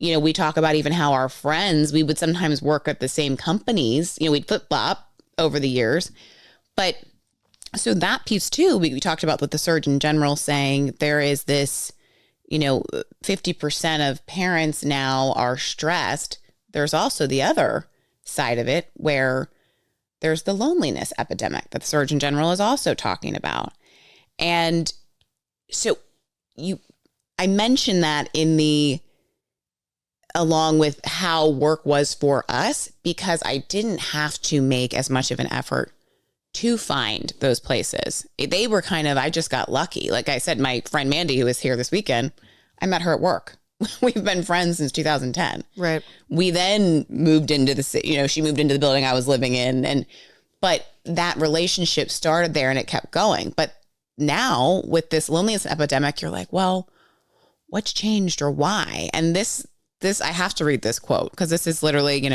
A: We talk about even how our friends, we would sometimes work at the same companies. We'd flip-flop over the years. But so that piece too, we talked about with the Surgeon General saying there is this, 50% of parents now are stressed. There's also the other side of it where there's the loneliness epidemic that the Surgeon General is also talking about. And so I mentioned that along with how work was for us, because I didn't have to make as much of an effort to find those places. They were I just got lucky. Like I said, my friend Mandy, who was here this weekend, I met her at work. We've been friends since 2010.
B: Right.
A: We then moved into she moved into the building I was living in. But that relationship started there and it kept going. But now with this loneliness epidemic, you're like, well, what's changed or why? And this, I have to read this quote because this is literally,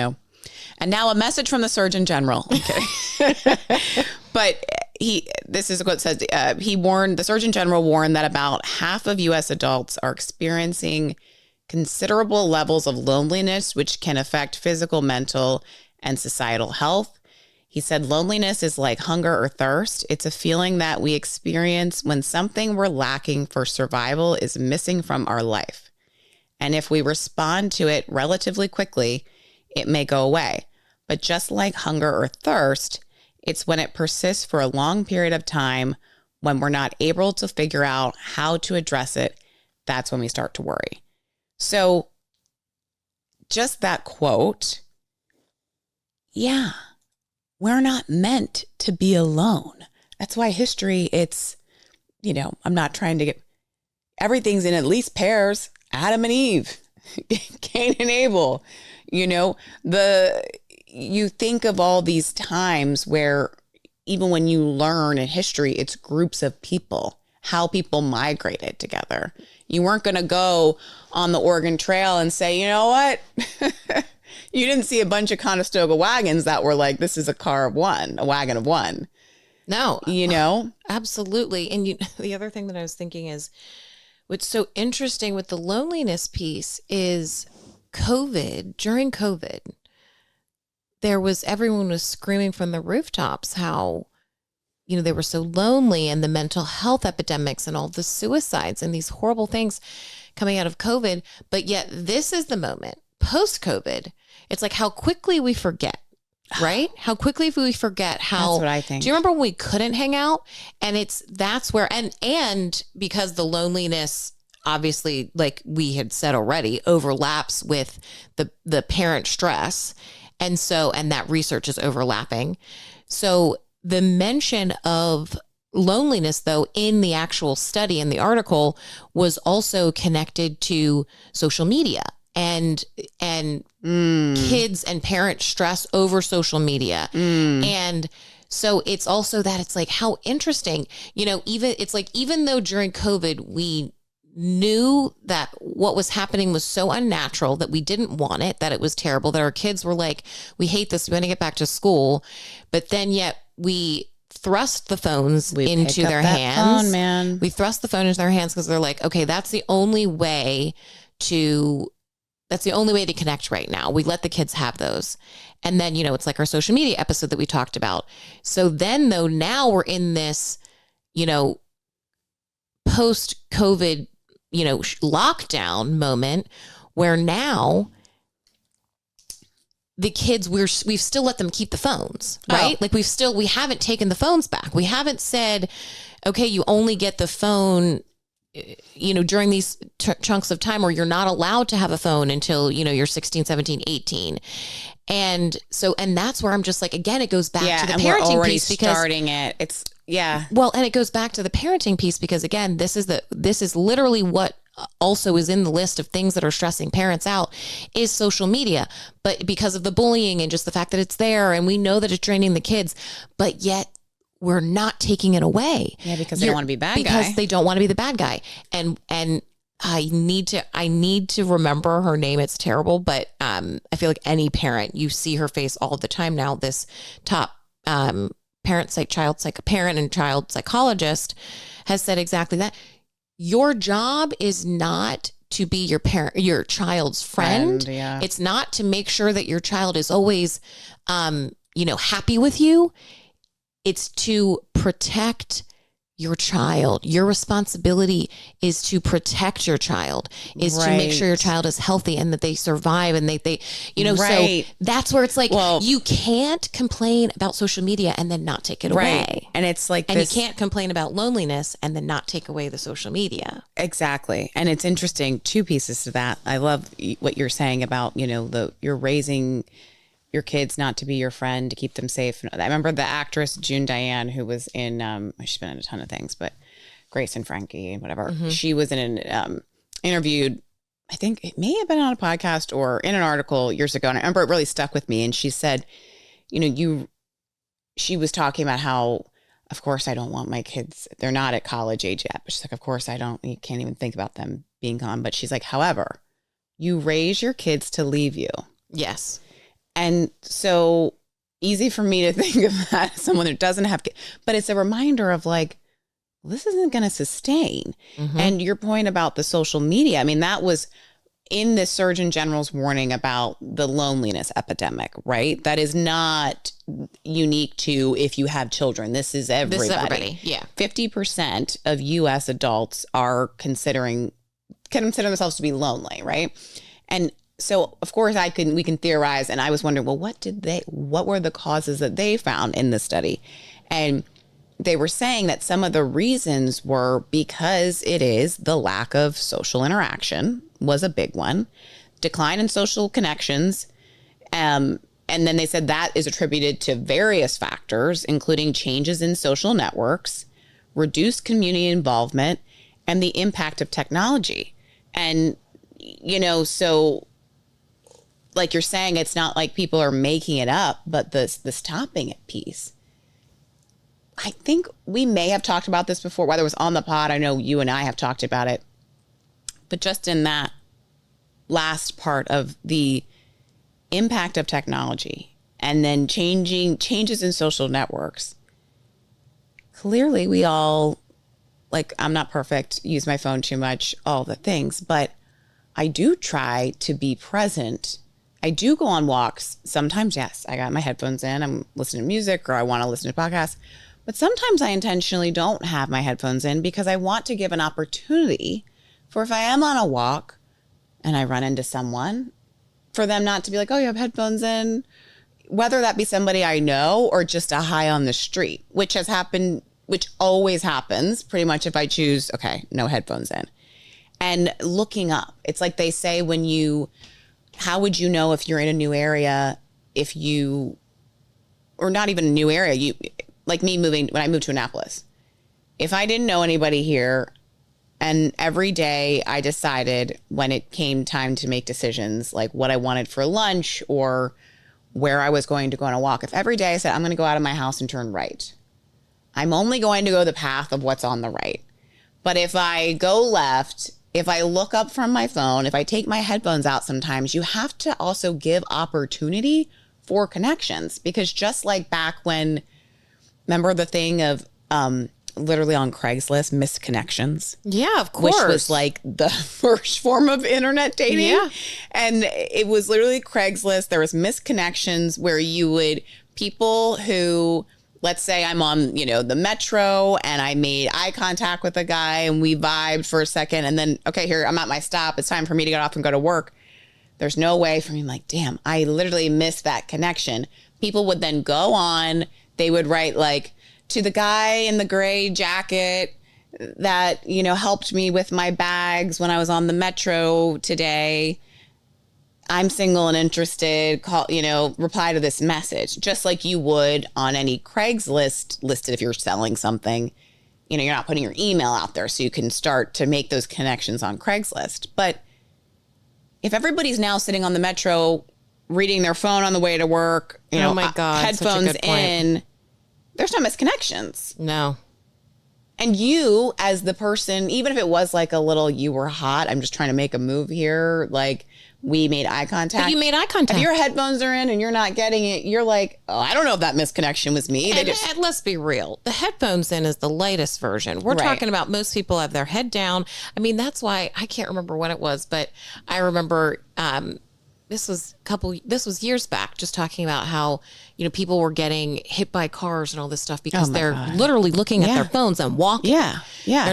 A: and now a message from the Surgeon General. Okay. But this is what it says. The Surgeon General warned that about half of U.S. adults are experiencing considerable levels of loneliness, which can affect physical, mental, and societal health. He said loneliness is like hunger or thirst. It's a feeling that we experience when something we're lacking for survival is missing from our life. And if we respond to it relatively quickly, it may go away. But just like hunger or thirst, it's when it persists for a long period of time, when we're not able to figure out how to address it, that's when we start to worry. So just that quote, we're not meant to be alone. That's why history, it's, I'm not trying to everything's in at least pairs. Adam and Eve, Cain and Abel, you think of all these times where even when you learn in history, it's groups of people, how people migrated together. You weren't going to go on the Oregon Trail and say, you know what? You didn't see a bunch of Conestoga wagons that were like, this is a wagon of one.
B: No, absolutely. And the other thing that I was thinking is what's so interesting with the loneliness piece is during COVID, everyone was screaming from the rooftops how, they were so lonely, and the mental health epidemics and all the suicides and these horrible things coming out of COVID. But yet this is the moment post-COVID. It's like how quickly we forget, right? How quickly we forget how.
A: That's what I think.
B: Do you remember when we couldn't hang out? And that's where, and because the loneliness, obviously, like we had said already, overlaps with the parent stress. And that research is overlapping. So the mention of loneliness, though, in the actual study, in the article, was also connected to social media and kids and parent stress over social media. And so it's also that it's like, how interesting, even though during COVID, we knew that what was happening was so unnatural, that we didn't want it, that it was terrible, that our kids were like, we hate this, we want to get back to school. But then yet we thrust the phones into their hands. We thrust the phone into their hands because they're like, okay, that's the only way to connect right now. We let the kids have those. And then, it's like our social media episode that we talked about. So then though, now we're in this, post-COVID, lockdown moment where now the kids, we've still let them keep the phones, right? Like we haven't taken the phones back. We haven't said, okay, you only get the phone, during these chunks of time where you're not allowed to have a phone until, you're 16, 17, 18. And that's where I'm just like, again, it goes back to the parenting piece, because
A: starting it. It's
B: well, and it goes back to the parenting piece, because again, this is literally what also is in the list of things that are stressing parents out, is social media. But because of the bullying and just the fact that it's there, and we know that it's draining the kids, but yet we're not taking it away.
A: Yeah, because they don't want to be bad guy.
B: Because they don't want to be the bad guy. And I need to remember her name. It's terrible, but I feel like any parent, you see her face all the time now. This top parent and child psychologist has said exactly that. Your job is not to be your child's friend.
A: Yeah.
B: It's not to make sure that your child is always, happy with you. It's to protect your child. Your responsibility is to protect your child, is to make sure your child is healthy and that they survive, and they so that's where it's like, you can't complain about social media and then not take it away.
A: And it's like,
B: you can't complain about loneliness and then not take away the social media.
A: Exactly. And it's interesting, two pieces to that. I love what you're saying about, you're raising your kids not to be your friend, to keep them safe. I remember the actress June Diane, who was in, she's been in a ton of things, but Grace and Frankie and whatever. Mm-hmm. She was in an interviewed, I think it may have been on a podcast or in an article years ago. And I remember it really stuck with me. And she said, she was talking about how, of course, I don't want my kids, they're not at college age yet. But she's like, of course, you can't even think about them being gone. But she's like, however, you raise your kids to leave you.
B: Yes.
A: And so easy for me to think of that as someone that doesn't have kids, but it's a reminder of like, this isn't going to sustain. Mm-hmm. And your point about the social media, I mean, that was in the Surgeon General's warning about the loneliness epidemic, right? That is not unique to if you have children. This is everybody.
B: This is everybody. Yeah.
A: 50% of US adults can consider themselves to be lonely, right? And so, of course, we can theorize, and I was wondering, well, what were the causes that they found in the study? And they were saying that some of the reasons were because it is the lack of social interaction was a big one, decline in social connections. And then they said that is attributed to various factors, including changes in social networks, reduced community involvement, and the impact of technology. And, so like you're saying, it's not like people are making it up, but the stopping it piece. I think we may have talked about this before, whether it was on the pod. I know you and I have talked about it, but just in that last part of the impact of technology and then changes in social networks. Clearly we all, like, I'm not perfect, use my phone too much, all the things, but I do try to be present. I do go on walks. Sometimes, yes, I got my headphones in. I'm listening to music or I want to listen to podcasts. But sometimes I intentionally don't have my headphones in because I want to give an opportunity for if I am on a walk and I run into someone, for them not to be like, oh, you have headphones in, whether that be somebody I know or just a hi on the street, which has happened, which always happens pretty much if I choose, okay, no headphones in. And looking up, it's like they say how would you know if you're in a new area or not even a new area, like me when I moved to Annapolis. If I didn't know anybody here, and every day I decided when it came time to make decisions, like what I wanted for lunch or where I was going to go on a walk. If every day I said, I'm going to go out of my house and turn right, I'm only going to go the path of what's on the right. But if I go left, if I look up from my phone, if I take my headphones out sometimes, you have to also give opportunity for connections. Because just like back when, remember the thing of literally on Craigslist, missed connections?
B: Yeah, of course.
A: Which was like the first form of internet dating.
B: Yeah.
A: And it was literally Craigslist. There was missed connections where people who, let's say I'm on, the metro and I made eye contact with a guy and we vibed for a second. And then, okay, here, I'm at my stop. It's time for me to get off and go to work. There's no way for me. I'm like, damn, I literally missed that connection. People would then go on. They would write like, to the guy in the gray jacket that, helped me with my bags when I was on the metro today. I'm single and interested, reply to this message, just like you would on any Craigslist listed if you're selling something. You're not putting your email out there so you can start to make those connections on Craigslist. But if everybody's now sitting on the metro reading their phone on the way to work,
B: oh my God,
A: headphones in, there's no misconnections.
B: No.
A: And you as the person, even if it was like a little, you were hot, I'm just trying to make a move here, like we made eye contact.
B: But you made eye contact.
A: If your headphones are in and you're not getting it, you're like, oh, I don't know if that misconnection was me.
B: And let's be real. The headphones in is the lightest version. We're talking about most people have their head down. I mean, that's why I can't remember when it was, but I remember this was years back, just talking about how, people were getting hit by cars and all this stuff because they're literally looking at their phones and walking.
A: Yeah. Yeah.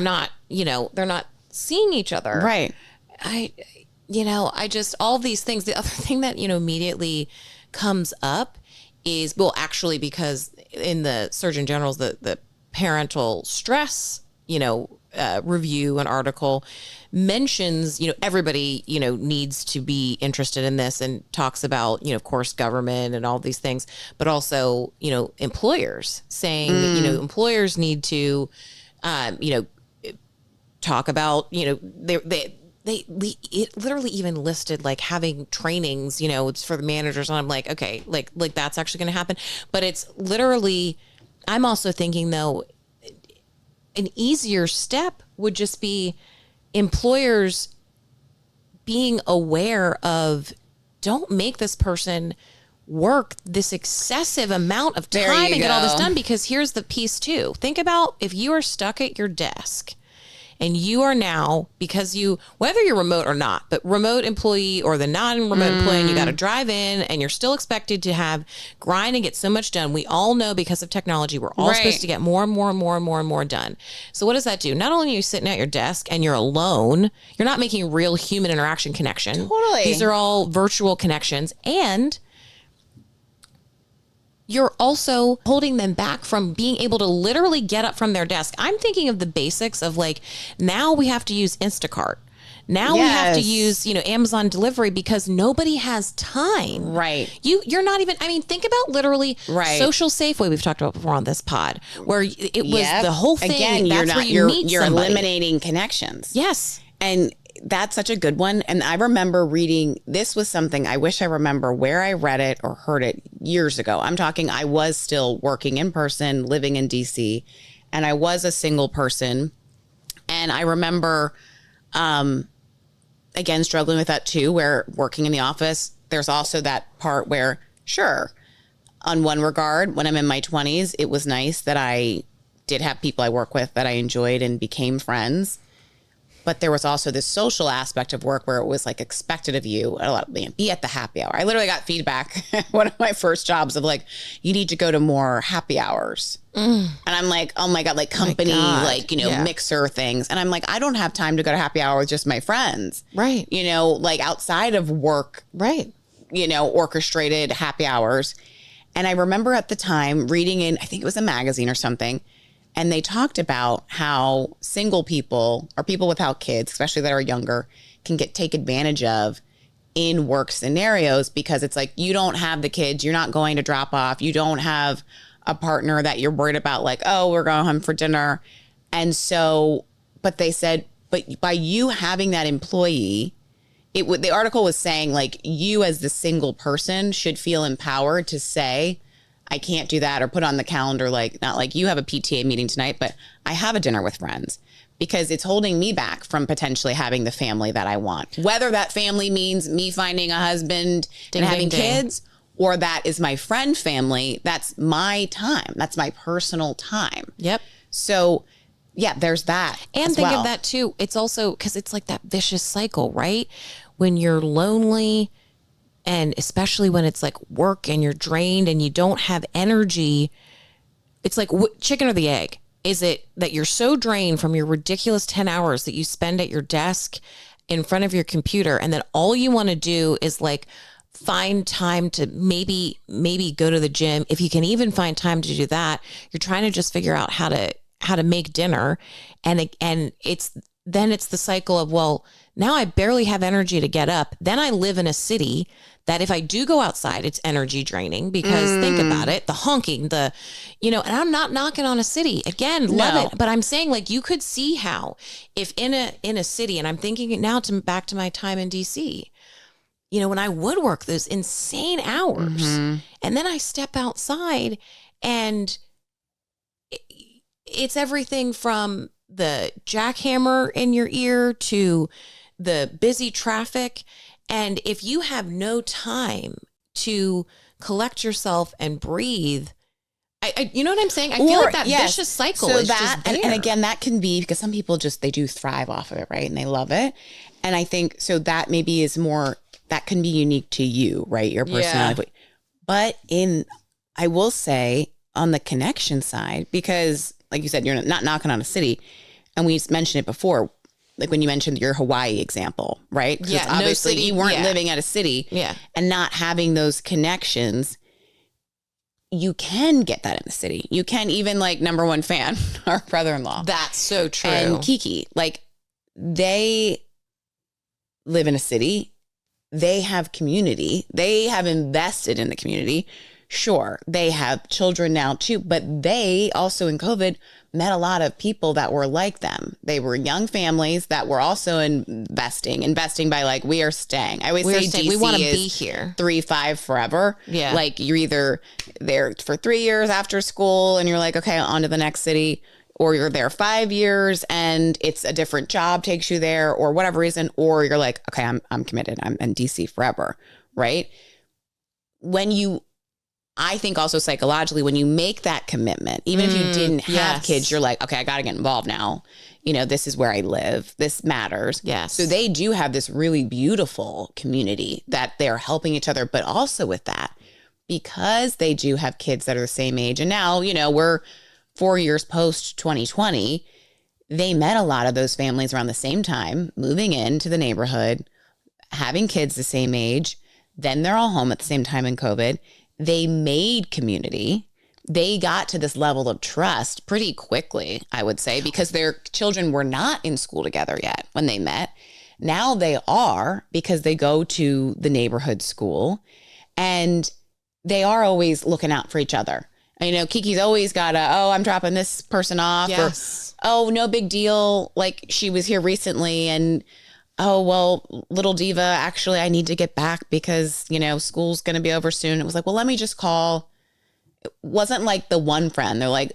B: They're not seeing each other.
A: Right.
B: I just, all these things. The other thing that, immediately comes up is, well, actually, because in the Surgeon General's, the parental stress, review and article mentions, everybody, needs to be interested in this and talks about, of course, government and all these things, but also, employers saying, employers need to, talk about, it literally even listed like having trainings, it's for the managers. And I'm like, okay, like that's actually going to happen. But it's literally, I'm also thinking though, an easier step would just be employers being aware of, don't make this person work this excessive amount of time and get all this done, because here's the piece too. Think about if you are stuck at your desk and you are now, because whether you're remote or not, but remote employee or the non-remote employee, and you got to drive in and you're still expected to grind and get so much done. We all know because of technology, we're all supposed to get more and more and more and more and more done. So what does that do? Not only are you sitting at your desk and you're alone, you're not making real human interaction connection.
A: Totally.
B: These are all virtual connections, and you're also holding them back from being able to literally get up from their desk. I'm thinking of the basics of like, now we have to use Instacart. Now we have to use, Amazon delivery because nobody has time.
A: Right.
B: You're not even, think about literally Social Safeway we've talked about before on this pod, where it was the whole thing. Again, you're
A: eliminating connections.
B: Yes.
A: And that's such a good one. And I remember reading, this was something I wish I remember where I read it or heard it years ago. I'm talking, I was still working in person, living in DC, and I was a single person. And I remember, again, struggling with that too, where working in the office, there's also that part where, sure, on one regard, when I'm in my 20s, it was nice that I did have people I work with that I enjoyed and became friends. but there was also this social aspect of work where it was like expected of you, be at the happy hour. I literally got feedback one of my first jobs of like, you need to go to more happy hours. And I'm like, oh my God, like company, like, mixer things. And I'm like, I don't have time to go to happy hour with just my friends.
B: Right.
A: Like outside of work.
B: Right.
A: Orchestrated happy hours. And I remember at the time reading in, I think it was a magazine or something, and they talked about how single people or people without kids, especially that are younger, can take advantage of in work scenarios because it's like, you don't have the kids, you're not going to drop off, you don't have a partner that you're worried about, like, oh, we're going home for dinner. And so, but they said, but by you having that employee, the article was saying like you as the single person should feel empowered to say, I can't do that, or put on the calendar, like, not like you have a PTA meeting tonight, but I have a dinner with friends, because it's holding me back from potentially having the family that I want. Whether that family means me finding a husband and having kids, or that is my friend family, that's my time. That's my personal time.
B: Yep.
A: So yeah, there's that.
B: And think of that too. It's also because it's like that vicious cycle, right? When you're lonely, and especially when it's like work and you're drained and you don't have energy, it's like chicken or the egg. Is it that you're so drained from your ridiculous 10 hours that you spend at your desk in front of your computer, and then all you want to do is like find time to maybe go to the gym. If you can even find time to do that, you're trying to just figure out how to make dinner. And it's the cycle of, well, now I barely have energy to get up. Then I live in a city that if I do go outside, it's energy draining, because think about it, the honking, and I'm not knocking on a city. Again, love it. But I'm saying, like, you could see how if in a city, and I'm thinking it now back to my time in DC, when I would work those insane hours, and then I step outside, and it's everything from the jackhammer in your ear to the busy traffic. And if you have no time to collect yourself and breathe, you know what I'm saying? I feel like that vicious cycle is just there.
A: And again, that can be because some people they do thrive off of it, right? And they love it. And I think, so that maybe is more, that can be unique to you, right? Your personality. Yeah. But I will say on the connection side, because like you said, you're not knocking on a city. And we mentioned it before, like when you mentioned your Hawaii example, right?
B: Yeah,
A: obviously
B: no city,
A: you weren't living at a city, and not having those connections. You can get that in the city. You can, even like number one fan, our brother-in-law.
B: That's so true.
A: And Kiki, like, they live in a city. They have community. They have invested in the community. Sure, they have children now too, but they also in COVID met a lot of people that were like them. They were young families that were also investing by like, we are staying. I always say DC
B: we want to be here
A: 3-5 forever.
B: Yeah.
A: Like, you're either there for 3 years after school and you're like, okay, on to the next city, or you're there 5 years and it's a different job takes you there, or whatever reason, or you're like, okay, I'm committed. I'm in DC forever. Right. I think also psychologically, when you make that commitment, even if you didn't have kids, you're like, okay, I got to get involved now. This is where I live. This matters.
B: Yes.
A: So they do have this really beautiful community that they're helping each other, but also with that, because they do have kids that are the same age. And now, we're 4 years post 2020. They met a lot of those families around the same time, moving into the neighborhood, having kids the same age. Then they're all home at the same time in COVID. They made community. They got to this level of trust pretty quickly, I would say, because their children were not in school together yet when they met. Now they are, because they go to the neighborhood school, and they are always looking out for each other. And, Kiki's always got I'm dropping this person off.
B: Yes.
A: Or, oh, no big deal. Like, she was here recently, and oh, well, little diva, actually, I need to get back because, school's going to be over soon. It was like, well, let me just call. It wasn't like the one friend. They're like,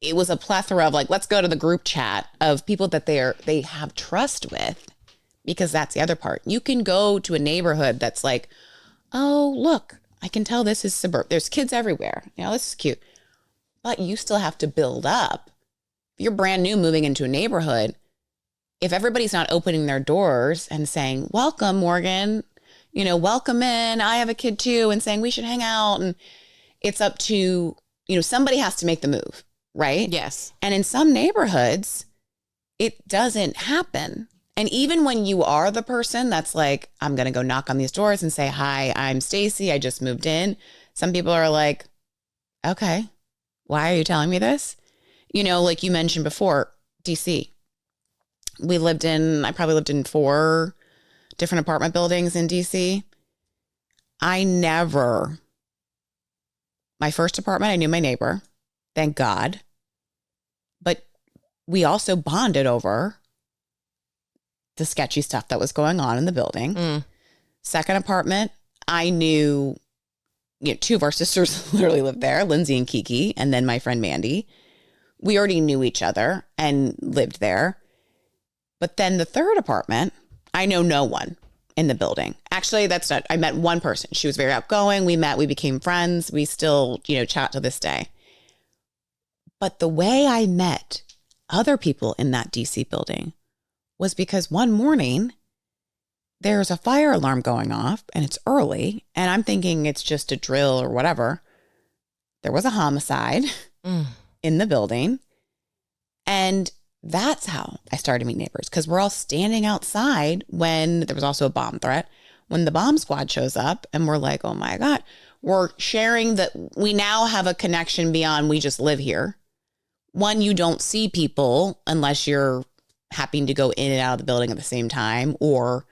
A: it was a plethora of like, let's go to the group chat of people that they have trust with, because that's the other part. You can go to a neighborhood that's like, oh, look, I can tell this is suburb. There's kids everywhere. This is cute. But you still have to build up. If you're brand new moving into a neighborhood, if everybody's not opening their doors and saying, welcome, Morgan, welcome in, I have a kid too, and saying we should hang out, and it's up to, somebody has to make the move, right?
B: Yes.
A: And in some neighborhoods, it doesn't happen. And even when you are the person that's like, I'm going to go knock on these doors and say, hi, I'm Stacey, I just moved in. Some people are like, okay, why are you telling me this? Like you mentioned before, DC. I probably lived in 4 different apartment buildings in DC. My first apartment, I knew my neighbor, thank God. But we also bonded over the sketchy stuff that was going on in the building. Second apartment, I knew, 2 of our sisters literally lived there, Lindsay and Kiki, and then my friend Mandy. We already knew each other and lived there. But then the third apartment, I know no one in the building. Actually, I met one person. She was very outgoing. We met, we became friends. We still, chat to this day. But the way I met other people in that DC building was because one morning there's a fire alarm going off and it's early and I'm thinking it's just a drill or whatever. There was a homicide in the building, and that's how I started to meet neighbors, because we're all standing outside when there was also a bomb threat. When the bomb squad shows up and we're like, oh my God, we're sharing that we now have a connection beyond we just live here. One, you don't see people unless you're having to go in and out of the building at the same time. Or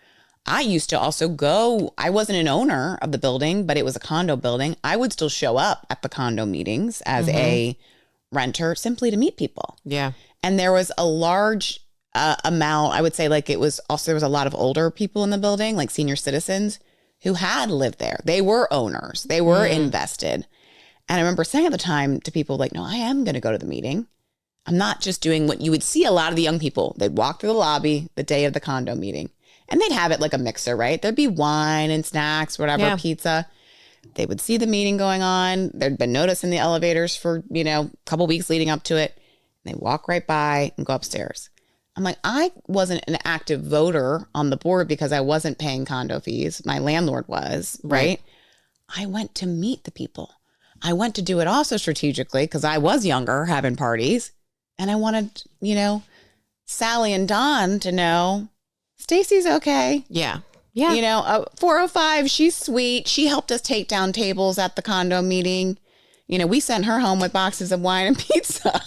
A: I used to also go, I wasn't an owner of the building, but it was a condo building. I would still show up at the condo meetings as a renter simply to meet people.
B: Yeah.
A: And there was a large amount, I would say, like there was a lot of older people in the building, like senior citizens who had lived there. They were owners. They were invested. And I remember saying at the time to people like, no, I am going to go to the meeting. I'm not just doing what you would see a lot of the young people. They'd walk through the lobby the day of the condo meeting and they'd have it like a mixer, right? There'd be wine and snacks, whatever, pizza. They would see the meeting going on. There'd been notice in the elevators for, a couple weeks leading up to it. And they walk right by and go upstairs. I'm like, I wasn't an active voter on the board because I wasn't paying condo fees. My landlord was, right? I went to meet the people. I went to do it also strategically because I was younger having parties. And I wanted, Sally and Dawn to know Stacey's okay.
B: Yeah. Yeah.
A: 405, she's sweet. She helped us take down tables at the condo meeting. We sent her home with boxes of wine and pizza.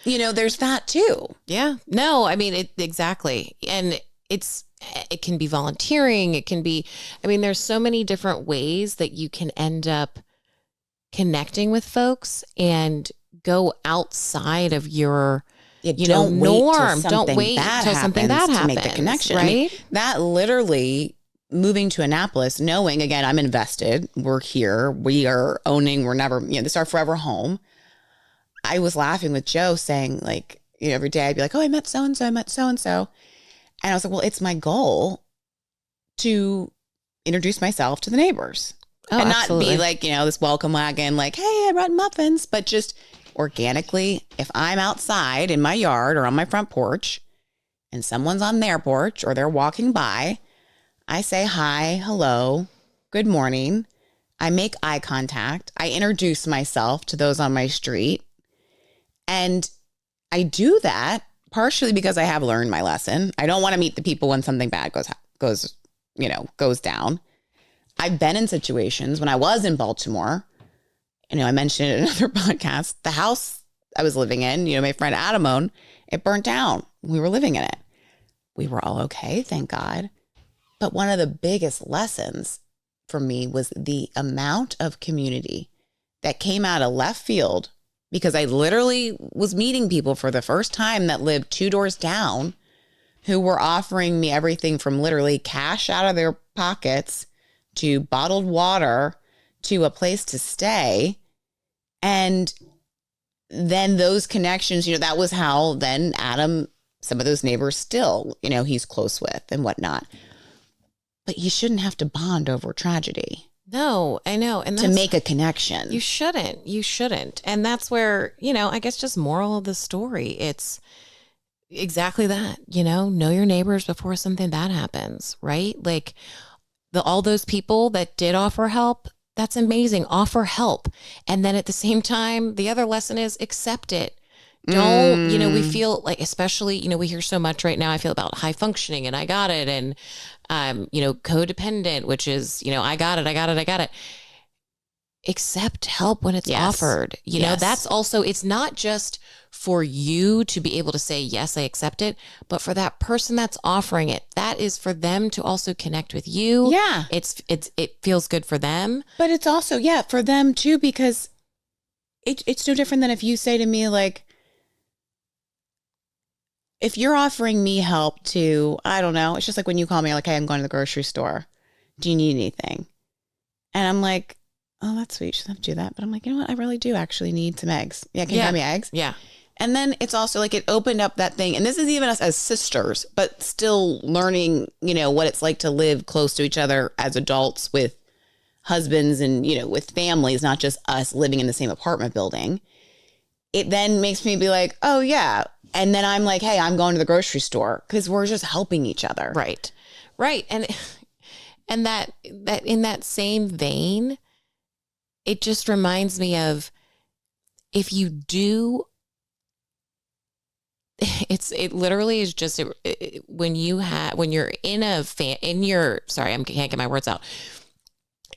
A: There's that too.
B: Yeah. No, I mean, exactly. And it can be volunteering. It can be, there's so many different ways that you can end up connecting with folks and go outside of your norm. Don't wait till something bad happens to make the connection. Right?
A: That literally, moving to Annapolis, knowing, again, I'm invested. We're here. We are owning. We're never, this is our forever home. I was laughing with Joe saying, like, every day I'd be like, oh, I met so-and-so, I met so-and-so. And I was like, well, it's my goal to introduce myself to the neighbors.
B: Oh,
A: and
B: absolutely.
A: Not be like, this welcome wagon, like, hey, I brought muffins, but just organically, if I'm outside in my yard or on my front porch and someone's on their porch or they're walking by, I say hi, hello, good morning. I make eye contact. I introduce myself to those on my street. And I do that partially because I have learned my lesson. I don't want to meet the people when something bad goes down. I've been in situations when I was in Baltimore, I mentioned it in another podcast, the house I was living in, my friend Adam owned, it burnt down. We were living in it. We were all okay, thank God. But one of the biggest lessons for me was the amount of community that came out of left field, because I literally was meeting people for the first time that lived 2 doors down who were offering me everything from literally cash out of their pockets to bottled water to a place to stay. And then those connections, that was how then Adam, some of those neighbors still, he's close with and whatnot. But you shouldn't have to bond over tragedy.
B: No, I know. And
A: to make a connection.
B: You shouldn't. And that's where, I guess just moral of the story, it's, exactly that, know your neighbors before something bad happens, right? Like all those people that did offer help, that's amazing. Offer help. And then at the same time, the other lesson is accept it. Don't, we feel like, especially, we hear so much right now. I feel about high functioning and I got it. And, codependent, which is, I got it. Accept help when it's offered. That's also, it's not just for you to be able to say, yes, I accept it, but for that person that's offering it, that is for them to also connect with you.
A: Yeah.
B: It feels good for them.
A: But it's also, for them too, because it's no different than if you say to me, like, if you're offering me help to, I don't know, it's just like when you call me, like, hey, I'm going to the grocery store. Do you need anything? And I'm like, oh, that's sweet. She doesn't have to do that. But I'm like, you know what? I really do actually need some eggs. Yeah, can you buy me eggs?
B: Yeah.
A: And then it's also like it opened up that thing. And this is even us as sisters, but still learning, what it's like to live close to each other as adults with husbands and, with families, not just us living in the same apartment building. It then makes me be like, oh, yeah. And then I'm like, hey, I'm going to the grocery store because we're just helping each other.
B: Right. Right. And that in that same vein, it just reminds me of if you do, it literally is just when you're sorry, I can't get my words out.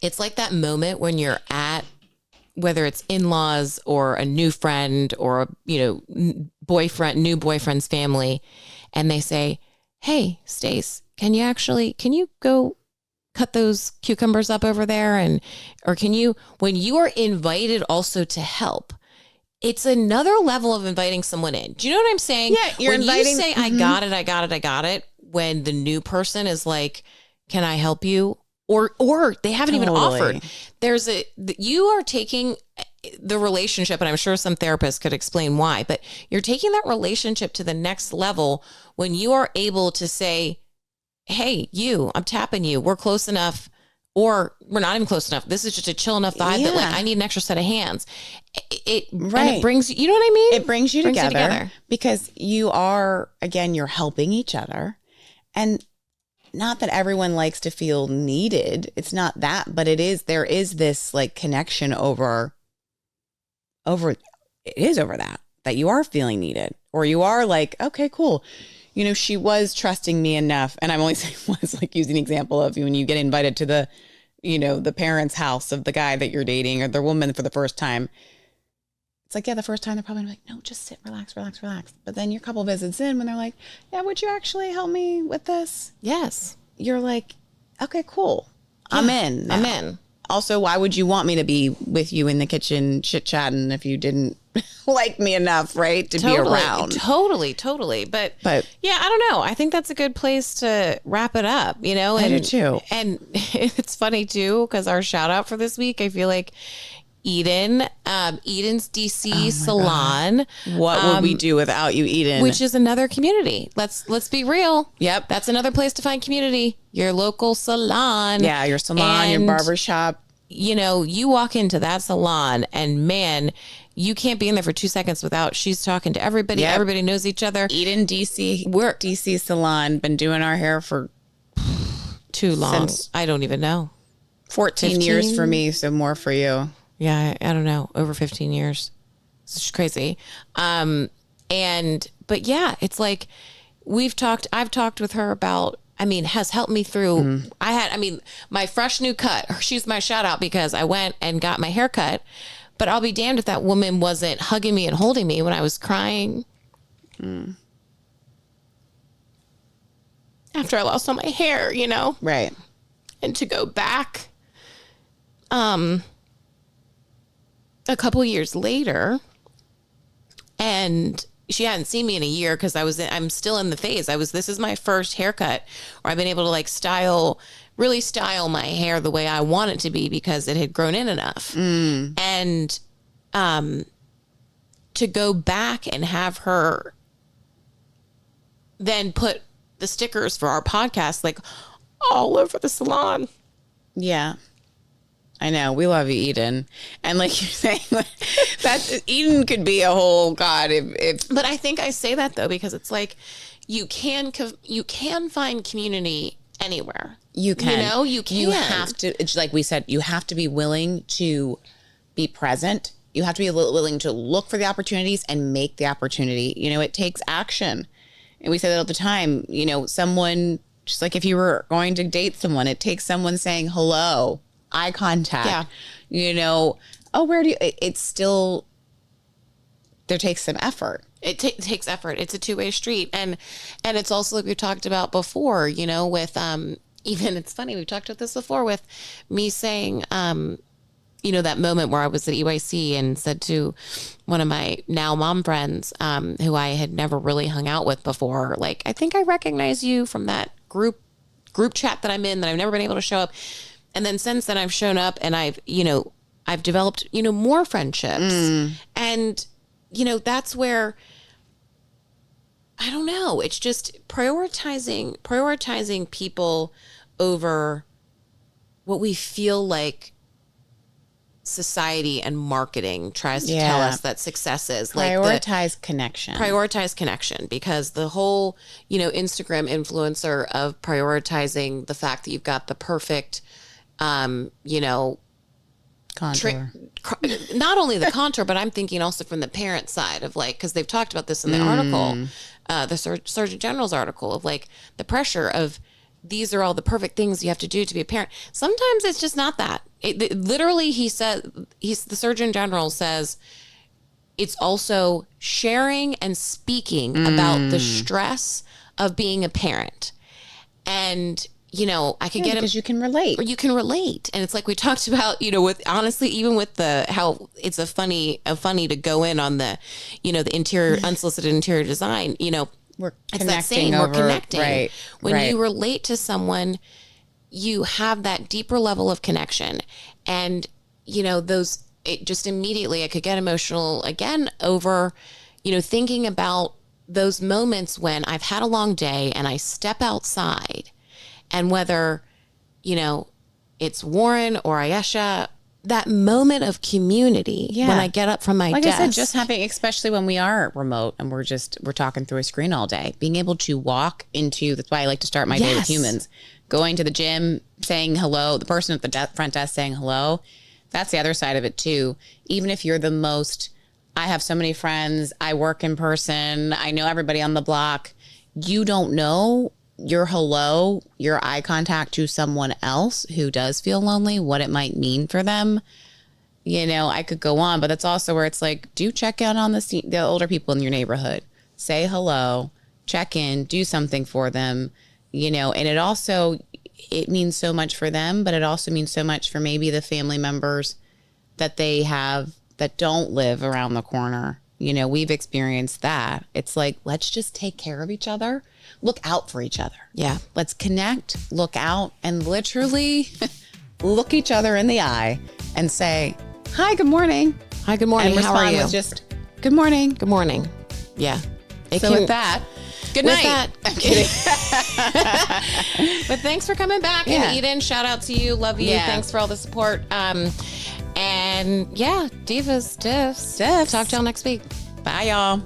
B: It's like that moment when you're at, whether it's in-laws or a new friend or, new boyfriend's family, and they say, hey, Stace, can you go cut those cucumbers up over there? Or when you are invited also to help, it's another level of inviting someone in. Do you know what I'm saying?
A: Yeah, you're
B: when
A: inviting.
B: You say, I got it. When the new person is like, can I help you? Or they haven't even offered. You are taking the relationship, and I'm sure some therapists could explain why, but you're taking that relationship to the next level when you are able to say, hey, I'm tapping you. We're close enough, or we're not even close enough. This is just a chill enough vibe that like I need an extra set of hands. And it brings, you know what I mean?
A: It brings you together because you are, again, you're helping each other. And not that everyone likes to feel needed. It's not that, but there is this like connection over that you are feeling needed, or you are like, okay, cool. She was trusting me enough. And I'm only saying was like using the example of when you get invited to the, the parents' house of the guy that you're dating or the woman for the first time. It's like, the first time they're probably like, no, just sit, relax. But then you're a couple visits in when they're like, yeah, would you actually help me with this?
B: Yes.
A: You're like, okay, cool. Yeah, I'm in.
B: I'm in.
A: Also, why would you want me to be with you in the kitchen chit-chatting if you didn't like me enough, right? To be around.
B: Totally. But yeah, I don't know. I think that's a good place to wrap it up,
A: I do too.
B: And it's funny too, because our shout out for this week, I feel like Eden's DC salon.
A: God. What would we do without you, Eden?
B: Which is another community. Let's be real.
A: Yep.
B: That's another place to find community. Your local salon.
A: Yeah, your salon, your barbershop.
B: You walk into that salon and man, you can't be in there for 2 seconds without she's talking to everybody. Yep. Everybody knows each other.
A: Eden DC salon, been doing our hair for
B: too long. I don't even know.
A: 14 years for me, so more for you.
B: Yeah, I don't know. Over 15 years. It's just crazy. But yeah, it's like I've talked with her about, has helped me through. My fresh new cut, she's my shout out because I went and got my hair cut, but I'll be damned if that woman wasn't hugging me and holding me when I was crying. After I lost all my hair,
A: Right.
B: And to go back, a couple years later, and she hadn't seen me in a year because I'm still in the phase. This is my first haircut where I've been able to really style my hair the way I want it to be because it had grown in enough. And to go back and have her then put the stickers for our podcast like all over the salon.
A: Yeah. I know. We love you, Eden. And like you're saying, that Eden could be a whole God. If
B: But I think I say that though, because it's like you can find community anywhere.
A: you can,
B: You can.
A: You have to, it's like we said, you have to be willing to be present. You have to be willing to look for the opportunities and make the opportunity. It takes action. And we say that all the time, someone, just like if you were going to date someone, it takes someone saying hello, eye contact, oh, where do you, it's still, there takes some effort.
B: It takes effort. It's a two-way street. And it's also like we talked about before, with, even it's funny, we've talked about this before with me saying, that moment where I was at EYC and said to one of my now mom friends, who I had never really hung out with before, like, I think I recognize you from that group chat that I'm in that I've never been able to show up. And then since then I've shown up and I've developed, more friendships. And, that's where, I don't know, it's just prioritizing people over what we feel like society and marketing tries to tell us that success is.
A: Prioritize connection.
B: Prioritize connection, because the whole, Instagram influencer of prioritizing the fact that you've got the perfect,
A: contour.
B: Not only the contour, but I'm thinking also from the parent side of like, because they've talked about this in the article, the Surgeon General's article of like the pressure of these are all the perfect things you have to do to be a parent. Sometimes it's just not that. Literally, the Surgeon General says it's also sharing and speaking about the stress of being a parent. And, I could get it
A: because you can relate.
B: Or you can relate. And it's like we talked about, with honestly, even with how it's a funny to go in on the, the interior, unsolicited interior design,
A: We're
B: it's that
A: connecting
B: same.
A: over,
B: We're connecting.
A: right?
B: When you relate to someone, you have that deeper level of connection. And, it just immediately, I could get emotional again over, thinking about those moments when I've had a long day and I step outside, and whether, it's Warren or Ayesha, that moment of community when I get up from my desk.
A: Like I said, just having, especially when we are remote and we're talking through a screen all day, being able to walk into, that's why I like to start my day with humans, going to the gym, saying hello, the person at the front desk saying hello. That's the other side of it too. Even if you're I have so many friends, I work in person, I know everybody on the block, you don't know your hello, your eye contact to someone else who does feel lonely, what it might mean for them. I could go on, but that's also where it's like, do check in on the older people in your neighborhood. Say hello, check in, do something for them, and it means so much for them, but it also means so much for maybe the family members that they have that don't live around the corner. We've experienced that. It's like, let's just take care of each other. Look out for each other.
B: Yeah.
A: Let's connect, look out, and literally look each other in the eye and say, hi, good morning.
B: Hi, good morning.
A: And
B: how are you?
A: With just, good morning.
B: Good morning. Yeah.
A: With that, good night.
B: I'm kidding. But thanks for coming back. And Eden, shout out to you. Love you. Thanks for all the support. And yeah, Divas, Stiffs. Talk to y'all next week.
A: Bye, y'all.